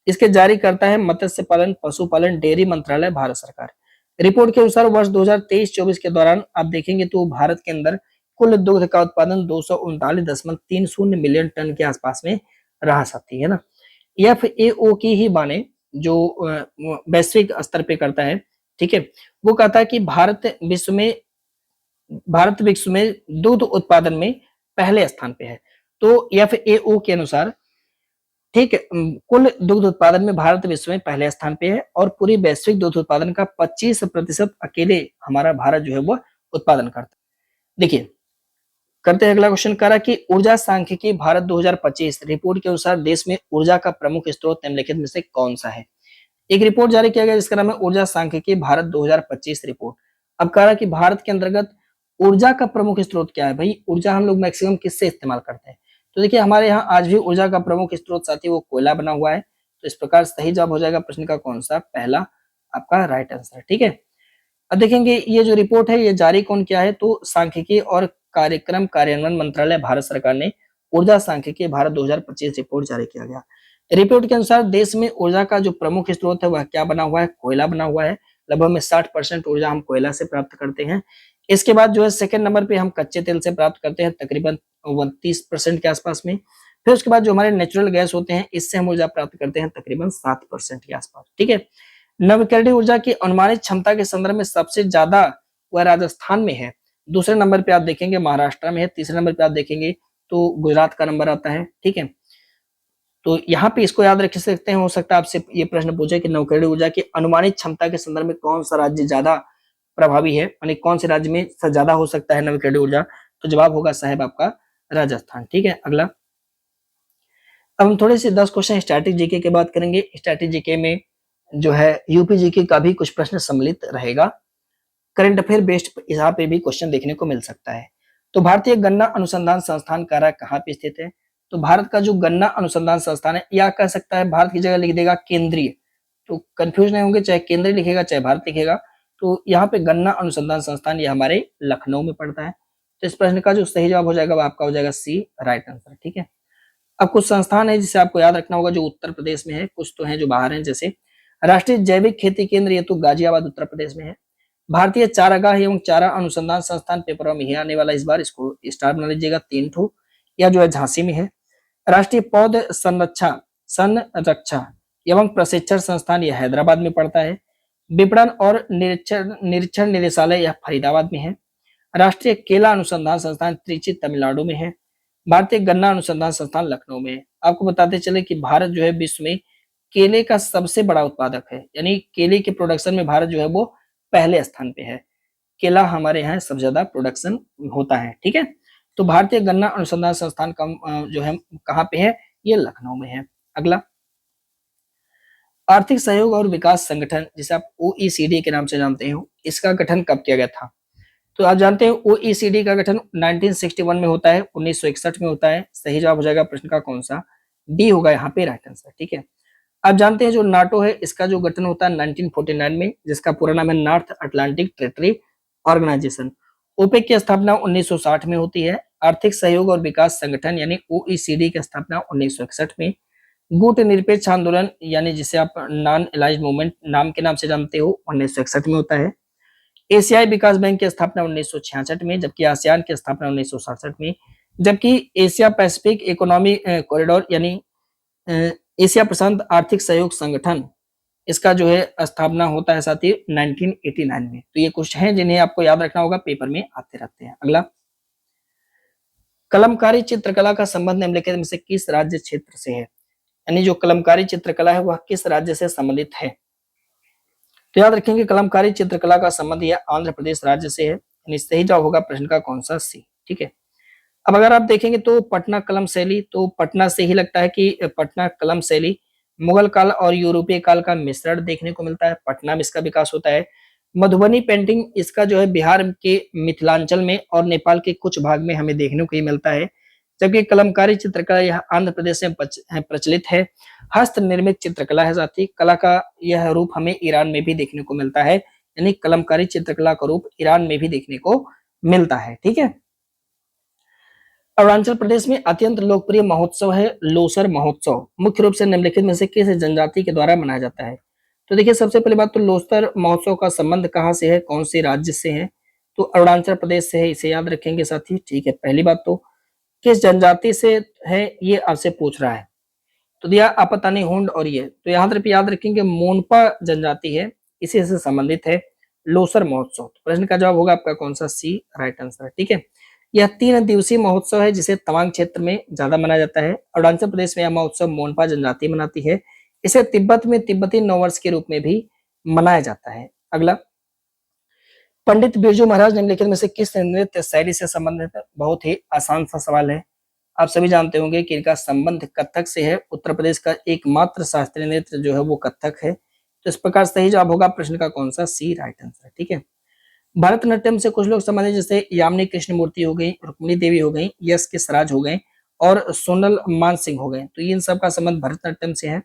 इसके जारी करता है मत्स्य पालन पशुपालन डेयरी मंत्रालय भारत सरकार। रिपोर्ट के अनुसार वर्ष 2023-24 के दौरान आप देखेंगे तो भारत के अंदर कुल दुग्ध का उत्पादन 239.30 मिलियन टन के आसपास में रहा साथी, है ना। FAO की ही माने जो वैश्विक स्तर पे करता है, ठीक है, वो कहता है कि भारत विश्व में दूध उत्पादन में पहले स्थान पे है। तो FAO के अनुसार ठीक है, कुल दुग्ध उत्पादन में भारत विश्व में पहले स्थान पे है और पूरी वैश्विक दूध उत्पादन का 25% अकेले हमारा भारत जो है वो उत्पादन करता है। देखिए करते हैं अगला क्वेश्चन, कह रहा कि ऊर्जा सांख्यिकी भारत 2025 रिपोर्ट के अनुसार देश में ऊर्जा का प्रमुख स्रोत निम्नलिखित में से कौन सा है। एक रिपोर्ट जारी किया गया जिसका नाम है ऊर्जा सांख्यिकी भारत 2025 रिपोर्ट। अब कह रहा कि भारत के अंतर्गत ऊर्जा का प्रमुख स्रोत क्या है। भाई ऊर्जा हम लोग मैक्सिमम किससे इस्तेमाल करते हैं, तो देखिए हमारे यहाँ आज भी ऊर्जा का प्रमुख स्रोत साथी वो कोयला बना हुआ है। तो इस प्रकार सही जवाब हो जाएगा प्रश्न का कौन सा, पहला आपका राइट आंसर। ठीक है, अब देखेंगे ये जो रिपोर्ट है ये जारी कौन किया है, तो सांख्यिकी और कार्यक्रम कार्यान्वयन मंत्रालय भारत सरकार ने ऊर्जा सांख्यिकी भारत 2025 रिपोर्ट जारी किया गया। रिपोर्ट के अनुसार देश में ऊर्जा का जो प्रमुख स्रोत है वह क्या बना हुआ है, कोयला बना हुआ है। लगभग में 60% ऊर्जा हम कोयला से प्राप्त करते हैं। इसके बाद जो है सेकंड नंबर पे हम कच्चे तेल से प्राप्त करते हैं तकरीबन 29% के आसपास में। फिर उसके बाद जो हमारे नेचुरल गैस होते हैं इससे हम ऊर्जा प्राप्त करते हैं तकरीबन 7% के आसपास। ठीक है, नवीकरणीय ऊर्जा की अनुमानित क्षमता के संदर्भ में सबसे ज्यादा वह राजस्थान में है। दूसरे नंबर पे आप देखेंगे महाराष्ट्र में है। तीसरे नंबर पे आप देखेंगे तो गुजरात का नंबर आता है। ठीक है, तो यहाँ पे इसको याद रख सकते हैं। हो सकता है आपसे ये प्रश्न पूछे कि नवीकरणीय ऊर्जा की अनुमानित क्षमता के संदर्भ में कौन सा राज्य ज्यादा प्रभावी है, यानी कौन से राज्य में ज्यादा हो सकता है नवीकरणीय ऊर्जा, तो जवाब होगा साहब आपका राजस्थान। ठीक है, अगला अब हम थोड़े से 10 क्वेश्चन स्टैटिक जीके के बात करेंगे। स्टैटिक जीके में जो है यूपी जीके का भी कुछ प्रश्न सम्मिलित रहेगा। करंट अफेयर बेस्ड यहाँ पे भी क्वेश्चन देखने को मिल सकता है। तो भारतीय गन्ना अनुसंधान संस्थान कार्य कहाँ पे स्थित है, तो भारत का जो गन्ना अनुसंधान संस्थान है या कह सकता है भारत की जगह लिख देगा केंद्रीय, तो कंफ्यूज नहीं होंगे, चाहे केंद्रीय लिखेगा चाहे भारत लिखेगा। तो यहाँ पे गन्ना अनुसंधान संस्थान ये हमारे लखनऊ में पड़ता है। तो इस प्रश्न का जो सही जवाब हो जाएगा वो आपका हो जाएगा सी राइट आंसर। ठीक है, अब कुछ संस्थान है जिसे आपको याद रखना होगा जो उत्तर प्रदेश में है, कुछ तो है जो बाहर है, जैसे राष्ट्रीय जैविक खेती केंद्र ये तो गाजियाबाद उत्तर प्रदेश में है। भारतीय चारागाह एवं चारा अनुसंधान संस्थान पेपर में ही आने वाला, इस बार इसको स्टार बना लीजिएगा 3 ठो, या जो है झांसी में है। राष्ट्रीय पौध संरक्षा एवं प्रशिक्षण संस्थान यह हैदराबाद में पड़ता है। विपणन और निरीक्षण निदेशालय यह फरीदाबाद में है। राष्ट्रीय केला अनुसंधान संस्थान त्रिची तमिलनाडु में है। भारतीय गन्ना अनुसंधान संस्थान लखनऊ में है। आपको बताते चले कि भारत जो है विश्व में केले का सबसे बड़ा उत्पादक है, यानी केले के प्रोडक्शन में भारत जो है वो पहले स्थान पे है। केला हमारे यहाँ सबसे ज्यादा प्रोडक्शन होता है। ठीक है, तो भारतीय गन्ना अनुसंधान संस्थान का जो है कहाँ पे है, ये लखनऊ में है। अगला आर्थिक सहयोग और विकास संगठन जिसे आप OECD के नाम से जानते हो, इसका गठन कब किया गया था, तो आप जानते हैं OECD का गठन 1961 में होता है, 1961 में होता है। सही जवाब हो जाएगा प्रश्न का कौन सा, डी होगा यहाँ पे राइट आंसर। ठीक है, आप जानते हैं जो नाटो है इसका जो गठन होता है 1949 में, जिसका पूरा नाम है north Atlantic territory organisation. OPEC की स्थापना 1960 में होती है। आर्थिक सहयोग और विकास संगठन यानी ओईसीडी की स्थापना 1961 में। गुट निरपेक्ष आंदोलन यानी जिसे आप नॉन एलाइज मूवमेंट नाम के नाम से जानते हो 1961 में होता है। एशियाई विकास बैंक की स्थापना 1966 में, जबकि आसियान की स्थापना 1967 में। जबकि एशिया पैसिफिक इकोनॉमी कॉरिडोर यानी एशिया प्रशांत आर्थिक सहयोग संगठन, इसका जो है स्थापना होता है साथी 1989 में। तो ये कुछ हैं जिन्हें आपको याद रखना होगा, पेपर में आते रहते हैं। अगला, कलमकारी चित्रकला का संबंध निम्नलिखित में से किस राज्य क्षेत्र से है? यानी जो कलमकारी चित्रकला है वह किस राज्य से संबंधित है? तो याद रखेंगे कलमकारी चित्रकला का संबंध यह आंध्र प्रदेश राज्य से है। यानी सही जवाब होगा प्रश्न का कौन सा? सी। ठीक है। अब अगर आप देखेंगे तो पटना कलम शैली, तो पटना से ही लगता है कि पटना कलम शैली मुगल काल और यूरोपीय काल का मिश्रण देखने को मिलता है। पटना में इसका विकास होता है। मधुबनी पेंटिंग, इसका जो है बिहार के मिथिलांचल में और नेपाल के कुछ भाग में हमें देखने को ही मिलता है। जबकि कलमकारी चित्रकला यह आंध्र प्रदेश में प्रचलित है। हस्त निर्मित चित्रकला है साथी, कला का यह रूप हमें ईरान में भी देखने को मिलता है। यानी कलमकारी चित्रकला का रूप ईरान में भी देखने को मिलता है। ठीक है। अरुणाचल प्रदेश में अत्यंत लोकप्रिय महोत्सव है लोसर महोत्सव। मुख्य रूप से निम्नलिखित में से किस जनजाति के द्वारा मनाया जाता है? तो देखिए सबसे पहली बात तो लोसर महोत्सव का संबंध कहाँ से है, कौन से राज्य से है? तो अरुणाचल प्रदेश से है, इसे याद रखेंगे साथी। ठीक है। पहली बात तो किस जनजाति से है ये आपसे पूछ रहा है। तो दिया आपतानी हुंड और ये, तो यहाँ पर याद रखेंगे मोनपा जनजाति है, इसी से संबंधित है लोसर महोत्सव। तो प्रश्न का जवाब होगा आपका कौन सा? सी राइट आंसर। ठीक है। यह 3 दिवसीय महोत्सव है जिसे तवांग क्षेत्र में ज्यादा मनाया जाता है। अरुणाचल प्रदेश में यह महोत्सव मोनपा जनजाति मनाती है। इसे तिब्बत में तिब्बती नववर्ष के रूप में भी मनाया जाता है। अगला, पंडित बिरजू महाराज निम्नलिखित में से किस नृत्य शैली से संबंधित है? बहुत ही आसान सा सवाल है। आप सभी जानते होंगे कि इनका संबंध कथक से है। उत्तर प्रदेश का एकमात्र शास्त्रीय नृत्य जो है वो कथक है। तो इस प्रकार सही जवाब होगा प्रश्न का कौन सा? सी राइट आंसर। ठीक है। भरतनाट्यम से कुछ लोग संबंधित जैसे यामिनी कृष्णमूर्ति हो गई, रुक्मिणी देवी हो गई, यश के स्वराज हो गए और सोनल मान सिंह हो गए। तो इन सब का संबंध भरतनाट्यम से है।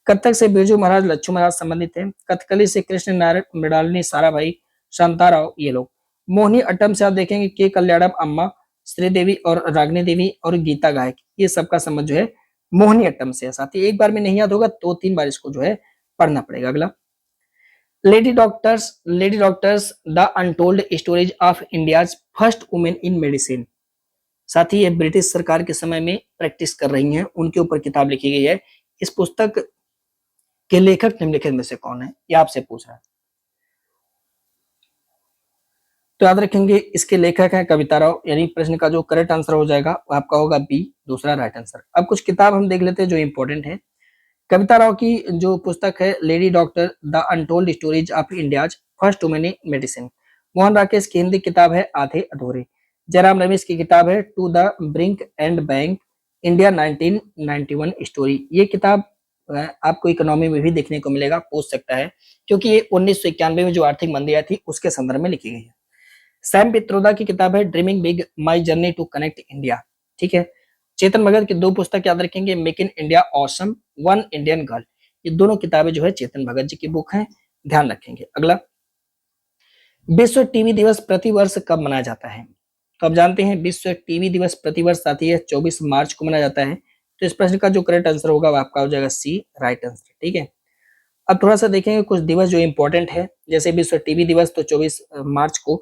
कथक से बिरजू महाराज लच्छू महाराज संबंधित है। कथकली से कृष्ण नारायण मृणालिनी साराभाई शांताराव ये लोग। मोहिनी अट्टम से आप देखेंगे के कल्याणम अम्मा, श्रीदेवी और रागिनी देवी और गीता गायक, ये सबका संबंध जो है मोहिनी अट्टम से है। साथ ही एक बार में नहीं याद होगा तो 3 बार इसको जो है पढ़ना पड़ेगा। अगला, lady doctors the untold stories of India's first women in medicine. साथ ही ये ब्रिटिश सरकार के समय में प्रैक्टिस कर रही हैं, उनके ऊपर किताब लिखी गई है। इस पुस्तक के लेखक निम्नलिखित में से कौन है? ये आपसे पूछ रहा है। तो याद रखेंगे इसके लेखक हैं कविता राव। यानी प्रश्न का जो करेक्ट आंसर हो जाएगा वो आपका होगा बी, दूसरा राइट आंसर। अब कुछ किताब हम देख लेते हैं जो इंपॉर्टेंट है। कविता राव की जो पुस्तक है lady doctor the untold stories of India's first women in medicine. Mohan Rakesh की हिंदी किताब है आधे अधूरे। जयराम रमेश की किताब है to the brink and back India 1991 story. ये किताब आपको इकोनॉमी में भी देखने को मिलेगा, पूछ सकता है, क्योंकि ये 1991 में जो आर्थिक मंदी आई थी उसके संदर्भ में लिखी गई है। सैम पित्रोदा की किताब है dreaming big my journey to connect India. ठीक है। चेतन भगत की 2 पुस्तक याद रखेंगे, make in India awesome, one Indian girl. ये दोनों किताबें जो है चेतन भगत जी की बुक हैं, ध्यान रखेंगे। अगला, विश्व टीवी दिवस प्रतिवर्ष कब मनाया जाता है? तो आप जानते हैं विश्व टीवी दिवस प्रतिवर्ष आती है 24 मार्च को मनाया जाता है। तो इस प्रश्न का जो करेक्ट आंसर होगा वो आपका हो जाएगा सी राइट आंसर। ठीक है। अब थोड़ा सा देखेंगे कुछ दिवस जो इंपॉर्टेंट है, जैसे विश्व टीवी दिवस तो 24 मार्च को।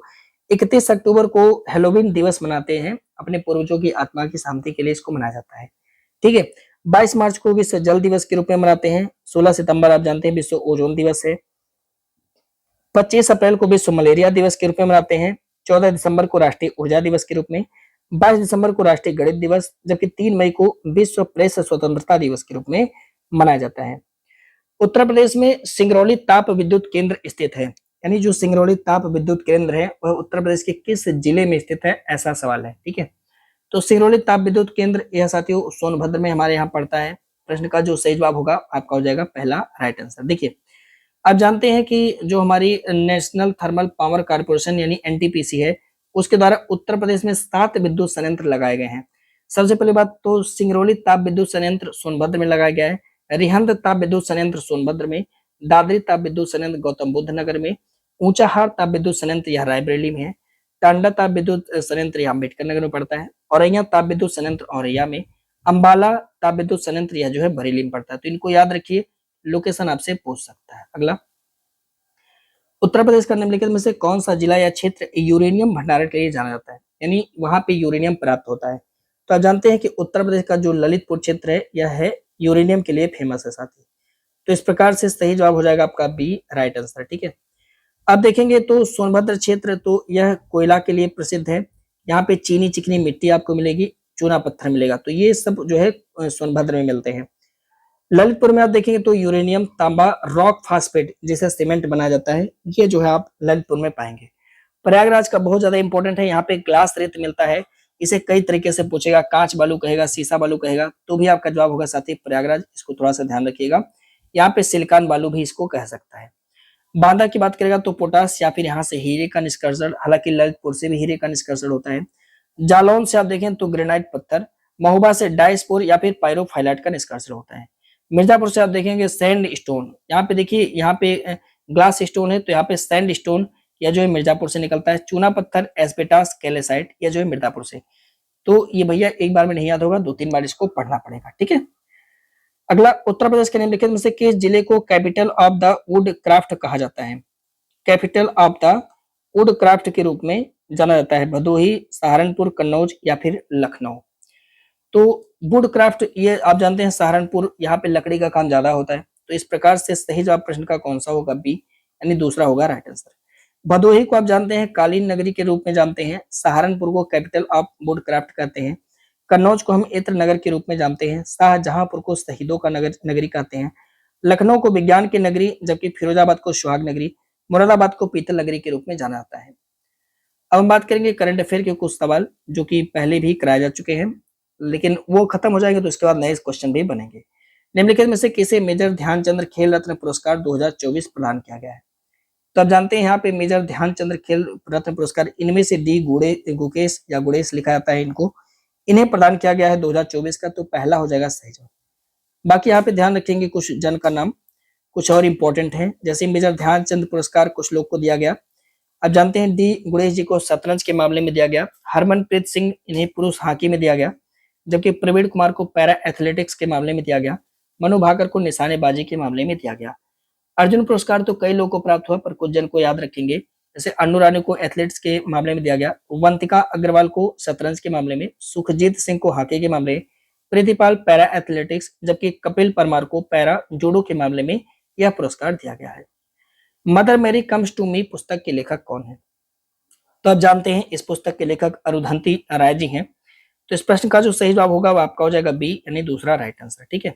31 अक्टूबर को हेलोवीन दिवस मनाते हैं, अपने पूर्वजों की आत्मा की शांति के लिए इसको मनाया जाता है। ठीक है। 22 मार्च को विश्व जल दिवस के रूप में मनाते हैं। 16 सितंबर आप जानते हैं विश्व ओजोन दिवस है। 25 अप्रैल को विश्व मलेरिया दिवस के रूप में मनाते हैं। 14 दिसंबर को राष्ट्रीय ऊर्जा दिवस के रूप में। 22 दिसंबर को राष्ट्रीय गणित दिवस, जबकि 3 मई को विश्व प्रेस स्वतंत्रता दिवस के रूप में मनाया जाता है। उत्तर प्रदेश में सिंगरौली ताप विद्युत केंद्र स्थित है। यानी जो सिंगरौली ताप विद्युत केंद्र है वह उत्तर प्रदेश के किस जिले में स्थित है, ऐसा सवाल है। ठीक है। तो सिंगरौली ताप विद्युत केंद्र यह साथियों सोनभद्र में हमारे यहाँ पड़ता है। प्रश्न का जो सही जवाब होगा आपका हो जाएगा पहला राइट आंसर। देखिए आप जानते हैं कि जो हमारी नेशनल थर्मल पावर कारपोरेशन यानी एनटीपीसी है, उसके द्वारा उत्तर प्रदेश में 7 विद्युत संयंत्र लगाए गए हैं। सबसे पहली बात तो सिंगरौली ताप विद्युत संयंत्र सोनभद्र में लगाया गया है। रिहंद ताप विद्युत संयंत्र सोनभद्र में, दादरी ताप विद्युत संयंत्र गौतम बुद्ध नगर में, ऊंचाहार ताप विद्युत संयंत्र यह रायबरेली में है, टांडा ताप विद्युत संयंत्र यह अम्बेडकर नगर में पड़ता है, औरैया ताप विद्युत संयंत्र औरैया में, अंबाला ताप विद्युत संयंत्र यह जो है बरेली में पड़ता है। तो इनको याद रखिए, लोकेशन आपसे पूछ सकता है। अगला, उत्तर प्रदेश का निम्नलिखित में से कौन सा जिला या क्षेत्र यूरेनियम भंडारण के लिए जाना जाता है, यानी वहां पे यूरेनियम प्राप्त होता है। तो आप जानते हैं कि उत्तर प्रदेश का जो ललितपुर क्षेत्र है यह है यूरेनियम के लिए फेमस है साथी। तो इस प्रकार से सही जवाब हो जाएगा आपका बी, राइट आंसर। ठीक है, अब देखेंगे तो सोनभद्र क्षेत्र तो यह कोयला के लिए प्रसिद्ध है। यहाँ पे चीनी चिकनी मिट्टी आपको मिलेगी, चूना पत्थर मिलेगा, तो ये सब जो है सोनभद्र में मिलते हैं। ललितपुर में आप देखेंगे तो यूरेनियम, तांबा, रॉक फास्फेट जिसे सीमेंट बनाया जाता है, ये जो है आप ललितपुर में पाएंगे। प्रयागराज का बहुत ज्यादा इंपॉर्टेंट है, यहाँ पे ग्लास रेत मिलता है, इसे कई तरीके से पूछेगा, कांच बालू कहेगा, शीशा बालू कहेगा, तो भी आपका जवाब होगा साथी प्रयागराज। इसको थोड़ा सा ध्यान रखिएगा, यहाँ पे सिलिकॉन बालू भी इसको कह सकता है। बांदा की बात करेगा तो पोटास या फिर यहाँ से हीरे का निष्कर्षण, हालांकि ललितपुर से भी हीरे का निष्कर्षण होता है। जालौन से आप देखें तो ग्रेनाइट पत्थर, महोबा से डायस्पोर या फिर पायरोफाइलाइट का निष्कर्षण होता है। मिर्जापुर से आप देखेंगे सैंड स्टोन, यहाँ पे देखिए यहाँ पे ग्लास स्टोन है, तो यहाँ पे सैंड स्टोन या जो है मिर्जापुर से निकलता है। चूना पत्थर एस्बेटास कैलेसाइट या जो है मिर्जापुर से। तो ये भैया एक बार में नहीं याद होगा, 2-3 बार इसको पढ़ना पड़ेगा। ठीक है, अगला, उत्तर प्रदेश के निम्नलिखित में से किस जिले को capital of the wood craft कहा जाता है। Capital of the wood craft के रूप में जाना जाता है भदोही, सहारनपुर, कन्नौज या फिर लखनऊ। तो वुड क्राफ्ट ये आप जानते हैं सहारनपुर, यहाँ पे लकड़ी का काम ज्यादा होता है। तो इस प्रकार से सही जवाब प्रश्न का कौन सा होगा, बी, यानी दूसरा होगा राइट आंसर। भदोही को आप जानते हैं कालीन नगरी के रूप में जानते हैं, सहारनपुर को कैपिटल ऑफ वुड क्राफ्ट कहते हैं, कन्नौज को हम इत्र नगर के रूप में जानते हैं, शाहजहांपुर को शहीदों का नगरी कहते हैं, लखनऊ को विज्ञान की नगरी, जबकि फिरोजाबाद को सुहाग नगरी, मुरादाबाद को पीतल नगरी के रूप में जाना जाता है। अब हम बात करेंगे करंट अफेयर के कुछ सवाल जो कि पहले भी कराए जा चुके हैं, लेकिन वो खत्म हो जाएंगे तो इसके बाद नए क्वेश्चन भी बनेंगे। निम्नलिखित में से किसे मेजर ध्यानचंद्र खेल रत्न पुरस्कार 2024 प्रदान किया गया है। तो आप जानते हैं यहाँ पे मेजर ध्यानचंद्र खेल रत्न पुरस्कार इनमें से डी गुकेश या गुड़ेश लिखा जाता है, इनको इन्हें प्रदान किया गया है 2024 का, तो पहला हो जाएगा सही जवाब। बाकी यहाँ पे ध्यान रखेंगे कुछ जन का नाम कुछ और इंपॉर्टेंट है, जैसे मेजर ध्यानचंद पुरस्कार कुछ लोग को दिया गया। आप जानते हैं डी गुणेश जी को शतरंज के मामले में दिया गया, हरमनप्रीत सिंह इन्हें पुरुष हॉकी में दिया गया, जबकि प्रवीण कुमार को पैरा एथलेटिक्स के मामले में दिया गया, मनु भाकर को निशानेबाजी के मामले में दिया गया। अर्जुन पुरस्कार तो कई लोगों को प्राप्त हुआ, पर कुछ जन को याद रखेंगे, जैसे अनु रानी को एथलेटिक्स के मामले में दिया गया, वंतिका अग्रवाल को शतरंज के मामले में, सुखजीत सिंह को हॉकी के मामले में, प्रीतिपाल पैरा एथलेटिक्स, जबकि कपिल परमार को पैरा जूडो के मामले में यह पुरस्कार दिया गया है। मदर मेरी कम्स टू मी पुस्तक के लेखक कौन है। तो आप जानते हैं इस पुस्तक के लेखक अरुंधति राय जी हैं। तो इस प्रश्न का जो सही जवाब होगा वो आपका हो जाएगा बी, यानी दूसरा राइट आंसर। ठीक है,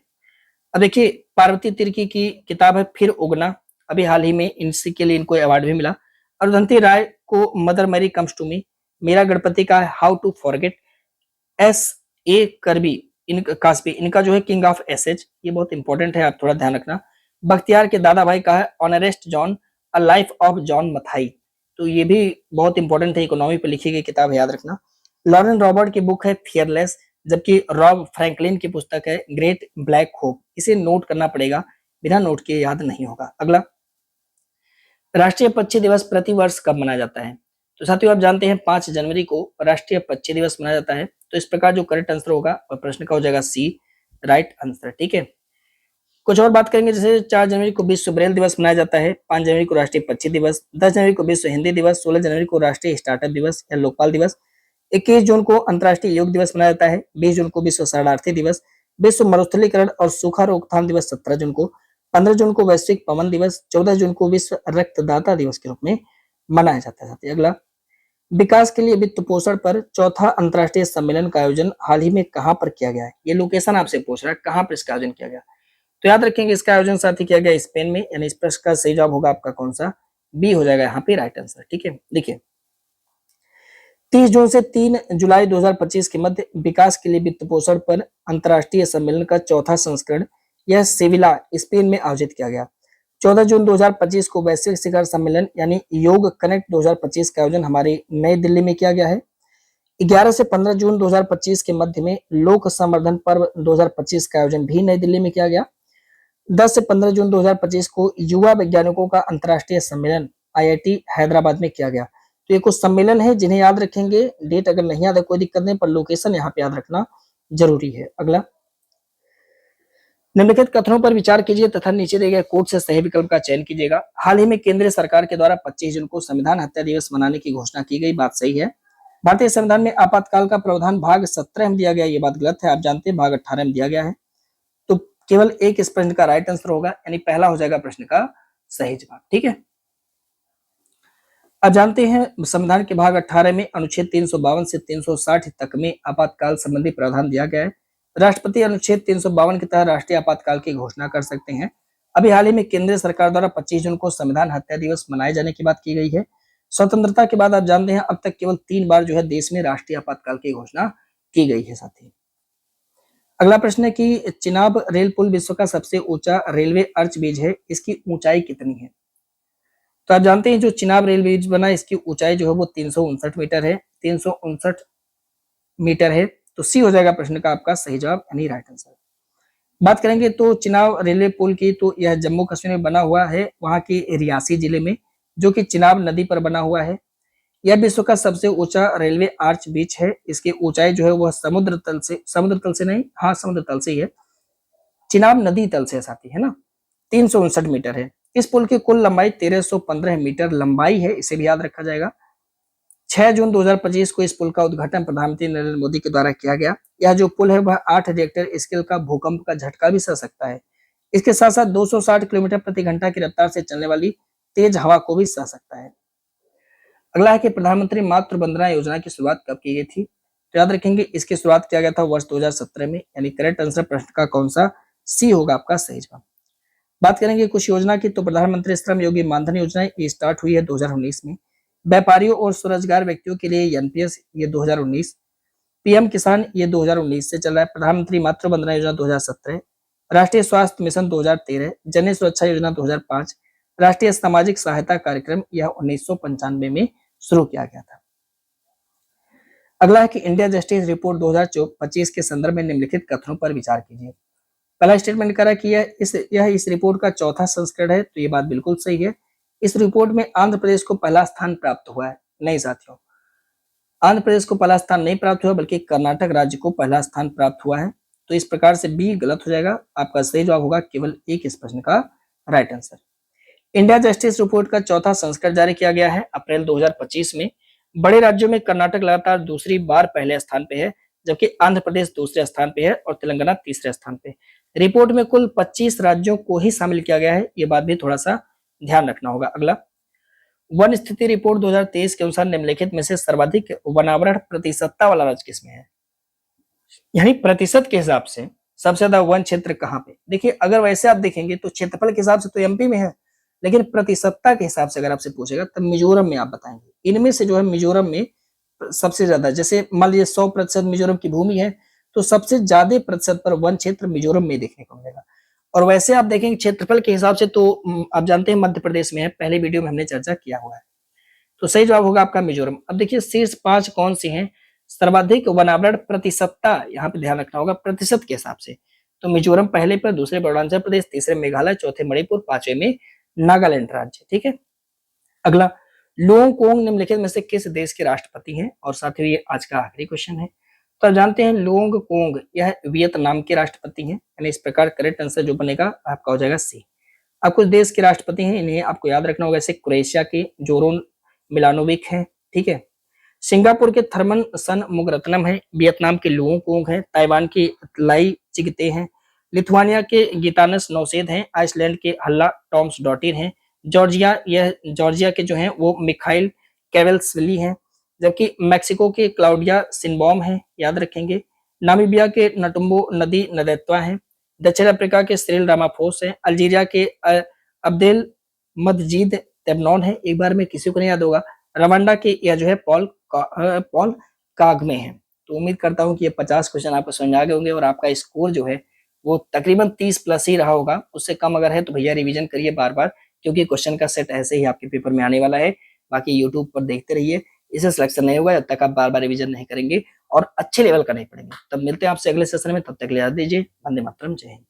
अब देखिए पार्वती तिर्की की किताब है फिर उगना, अभी हाल ही में इनसी के लिए इनको अवार्ड भी मिला। अरुंधति राय को मदर मेरी कम्स टू मी, मेरा गणपति का हाउ टू फॉरगेट, एस ए करबी कास्बी इनका जो है किंग ऑफ एसेज, ये बहुत इंपॉर्टेंट है, आप थोड़ा ध्यान रखना। बख्तियार के दादा भाई का है honest John, a life of John Mathai, तो ये भी बहुत इंपॉर्टेंट है, इकोनॉमी पे लिखी गई किताब है, याद रखना। लॉरेन रॉबर्ट की बुक है फियरलेस, जबकि रॉब फ्रैंकलिन की पुस्तक है ग्रेट ब्लैक होप, इसे नोट करना पड़ेगा, बिना नोट किए याद नहीं होगा। अगला, राष्ट्रीय पक्षी दिवस प्रति वर्ष कब मनाया जाता है। तो साथियों आप जानते हैं 5 जनवरी को राष्ट्रीय पक्षी दिवस मनाया जाता है। तो इस प्रकार जो करेक्ट आंसर होगा वह प्रश्न का हो जाएगा सी, राइट आंसर। ठीक है, कुछ और बात करेंगे, जैसे 4 जनवरी को विश्व ब्रेल दिवस मनाया जाता है, 5 जनवरी को राष्ट्रीय पक्षी दिवस, 10 जनवरी को विश्व हिंदी दिवस, 16 जनवरी को राष्ट्रीय स्टार्टअप दिवस या लोकपाल दिवस, 21 जून को अंतर्राष्ट्रीय योग दिवस मनाया जाता है, 20 जून को विश्व शरणार्थी दिवस, विश्व मरुस्थलीकरण और सूखा रोकथाम दिवस 17 जून को, 15 जून को वैश्विक पवन दिवस, 14 जून को विश्व रक्तदाता दिवस के रूप में मनाया जाता है। अगला, विकास के लिए वित्त पोषण पर चौथा अंतर्राष्ट्रीय सम्मेलन का आयोजन हाल ही में कहां पर किया गया है। ये लोकेशन आपसे पूछ रहा है कहां पर इसका आयोजन किया गया, तो याद रखेंगे इसका आयोजन साथी किया गया स्पेन में, यानी इस प्रश्न का सही जवाब होगा आपका कौन सा, बी हो जाएगा यहाँ पे राइट आंसर। ठीक है, देखिए 30 जून से 3 जुलाई 2025 के मध्य विकास के लिए वित्त पोषण पर अंतर्राष्ट्रीय सम्मेलन का चौथा संस्करण यह सेविला स्पेन में आयोजित किया गया। 14 जून 2025 को वैश्विक शिखर सम्मेलन यानी योग कनेक्ट 2025 का आयोजन हमारी नई दिल्ली में किया गया है। 11 से 15 जून 2025 के मध्य में लोक संवर्धन पर्व 2025 का आयोजन भी नई दिल्ली में किया गया। 10 से 15 जून 2025 को युवा वैज्ञानिकों का अंतर्राष्ट्रीय सम्मेलन आईआईटी हैदराबाद में किया गया। तो ये कुछ सम्मेलन है जिन्हें याद रखेंगे, डेट अगर नहीं याद है कोई दिक्कत नहीं, पर लोकेशन यहाँ पे याद रखना जरूरी है। अगला, निम्नलिखित कथनों पर विचार कीजिए तथा नीचे दिए गए कोड से सही विकल्प का चयन कीजिएगा। हाल ही में केंद्र सरकार के द्वारा 25 जून को संविधान हत्या दिवस मनाने की घोषणा की गई, बात सही है। भारतीय संविधान में आपातकाल का प्रावधान भाग 17 में दिया गया, ये बात गलत है, आप जानते हैं भाग 18 में दिया गया है। तो केवल एक इस प्रश्न का राइट आंसर होगा, यानी पहला हो जाएगा प्रश्न का सही जवाब। ठीक है, अब जानते हैं संविधान के भाग 18 में अनुच्छेद 352 से 360 तक में आपातकाल संबंधी प्रावधान दिया गया है। राष्ट्रपति अनुच्छेद 352 के तहत राष्ट्रीय आपातकाल की घोषणा कर सकते हैं। अभी हाल ही में केंद्र सरकार द्वारा 25 जून को संविधान हत्या दिवस मनाए जाने की बात की गई है। स्वतंत्रता के बाद आप जानते हैं अब तक केवल 3 बार जो है देश में राष्ट्रीय आपातकाल की घोषणा की गई है। साथी, अगला प्रश्न है कि चिनाब रेल पुल विश्व का सबसे ऊंचा रेलवे अर्च ब्रिज है, इसकी ऊंचाई कितनी है? तो आप जानते हैं जो चिनाब रेल ब्रिज बना इसकी ऊंचाई जो है वो 359 मीटर है, 359 मीटर है। तो सी हो जाएगा प्रश्न का आपका सही जवाब, यानी राइट आंसर। बात करेंगे तो चिनाब रेलवे पुल की, तो यह जम्मू कश्मीर में बना हुआ है, वहां के रियासी जिले में, जो कि चिनाब नदी पर बना हुआ है। यह विश्व का सबसे ऊंचा रेलवे आर्च ब्रिज है। इसकी ऊंचाई जो है वह समुद्र तल से नहीं, हाँ समुद्र तल से ही है, चिनाब नदी तल से साथी है ना, 359 मीटर है। इस पुल की कुल लंबाई 1315 मीटर लंबाई है, इसे भी याद रखा जाएगा। 6 जून 2025 को इस पुल का उद्घाटन प्रधानमंत्री नरेंद्र मोदी के द्वारा किया गया। यह जो पुल है वह 8 रिएक्टर स्केल का भूकंप का झटका भी सह सकता है। इसके साथ साथ 260 किलोमीटर प्रति घंटा की रफ्तार से चलने वाली तेज हवा को भी सह सकता है। अगला है कि प्रधानमंत्री मातृ वंदना योजना की शुरुआत कब की गई थी? तो याद रखेंगे इसकी शुरुआत किया गया था वर्ष 2017 में, यानी करेक्ट आंसर प्रश्न का कौन सा? सी होगा आपका सही जवाब। बात करेंगे कुछ योजना की, तो प्रधानमंत्री श्रम योगी मानधन योजना ये स्टार्ट हुई है 2019 में। व्यापारियों और स्वरोजगार व्यक्तियों के लिए एनपीएस ये 2019, पीएम किसान ये 2019 से चल रहा है, प्रधानमंत्री मातृ वंदना योजना 2017, राष्ट्रीय स्वास्थ्य मिशन 2013, जन सुरक्षा योजना 2005, राष्ट्रीय सामाजिक सहायता कार्यक्रम यह 1995 में शुरू किया गया था। अगला है कि इंडिया जस्टिस रिपोर्ट 2025 के संदर्भ में निम्नलिखित कथनों पर विचार कीजिए। पहला स्टेटमेंट करा कि यह इस रिपोर्ट का चौथा संस्करण है, तो ये बात बिल्कुल सही है। इस रिपोर्ट में आंध्र प्रदेश को पहला स्थान प्राप्त हुआ है। नहीं साथियों, आंध्र प्रदेश को पहला स्थान नहीं प्राप्त हुआ, बल्कि कर्नाटक राज्य को पहला स्थान प्राप्त हुआ है। तो इस प्रकार से बी गलत हो जाएगा, आपका सही जवाब होगा केवल एक इस प्रश्न का right answer. India justice report का चौथा संस्करण जारी किया गया है अप्रैल 2025 में। बड़े राज्यों में कर्नाटक लगातार दूसरी बार पहले स्थान पे है, जबकि आंध्र प्रदेश दूसरे स्थान पे है और तेलंगाना तीसरे स्थान पे। रिपोर्ट में कुल 25 राज्यों को ही शामिल किया गया है, ये बात भी थोड़ा सा ध्यान रखना होगा। अगला, वन स्थिति रिपोर्ट 2023 के अनुसार निम्नलिखित में से सर्वाधिक वनावरण प्रतिशतता वाला राज्य किसमें है? यानी प्रतिशत के हिसाब से सबसे ज्यादा वन क्षेत्र कहाँ पे? देखिए अगर वैसे आप देखेंगे तो क्षेत्रफल के हिसाब से तो एमपी में है, लेकिन प्रतिशतता के हिसाब से अगर आपसे पूछेगा तब मिजोरम में आप बताएंगे। इनमें से जो है मिजोरम में सबसे ज्यादा, जैसे मान लीजिए 100% मिजोरम की भूमि है, तो सबसे ज्यादा प्रतिशत पर वन क्षेत्र मिजोरम में देखने को मिलेगा। और वैसे आप देखेंगे क्षेत्रफल के हिसाब से तो आप जानते हैं मध्य प्रदेश में है, पहले वीडियो में हमने चर्चा किया हुआ है। तो सही जवाब होगा आपका मिजोरम। अब देखिए शीर्ष 5 कौन सी हैं सर्वाधिक वनावरण प्रतिशतता, यहाँ पे ध्यान रखना होगा प्रतिशत के हिसाब से। तो मिजोरम पहले पर, दूसरे पर अरुणाचल प्रदेश, तीसरे मेघालय, चौथे मणिपुर, पांचवे में नागालैंड राज्य। ठीक है, अगला, लुओंग कोंग निम्नलिखित में से किस देश के राष्ट्रपति हैं? और साथ ही ये आज का आखिरी क्वेश्चन है। तो आप जानते हैं लुओंग कोंग यह वियतनाम के राष्ट्रपति हैं, यानी इस प्रकार करेक्ट आंसर जो बनेगा आपका हो जाएगा सी। अब कुछ देश के राष्ट्रपति हैं, इन्हें आपको याद रखना होगा, जैसे क्रोएशिया के जोरोन मिलानोविक है, ठीक है, सिंगापुर के थर्मन सन मुगरत्नम है, वियतनाम के लुओंग कोंग है, ताइवान के लाई चिगते हैं, लिथुआनिया के गीतानस नौसेद हैं, आइसलैंड के हल्ला टॉम्स डॉटिर हैं, जॉर्जिया के जो हैं वो मिखाइल कैवेल्सविली हैं, जबकि मैक्सिको के क्लाउडिया सिनबॉम हैं, याद रखेंगे, नामीबिया के नटुम्बो नदी नदैत्वा हैं, दक्षिण अफ्रीका के सिरिल रामाफोस हैं, अल्जीरिया के अब्देल मदजीद तेबनॉन है, एक बार में किसी को नहीं याद होगा, रवांडा के यह जो है पॉल कागमे है। तो उम्मीद करता हूं कि ये 50 क्वेश्चन आपको समझ आ गए होंगे और आपका स्कोर जो है वो तकरीबन 30 प्लस ही रहा होगा। उससे कम अगर है तो भैया रिवीजन करिए बार बार, क्योंकि क्वेश्चन का सेट ऐसे ही आपके पेपर में आने वाला है। बाकी यूट्यूब पर देखते रहिए, इसे सिलेक्शन नहीं होगा जब तक आप बार बार रिवीजन नहीं करेंगे और अच्छे लेवल का नहीं पढ़ेंगे। तब मिलते हैं आपसे अगले सेशन में, तब तक ले दीजिए। वंदे मातरम, जय हिंद।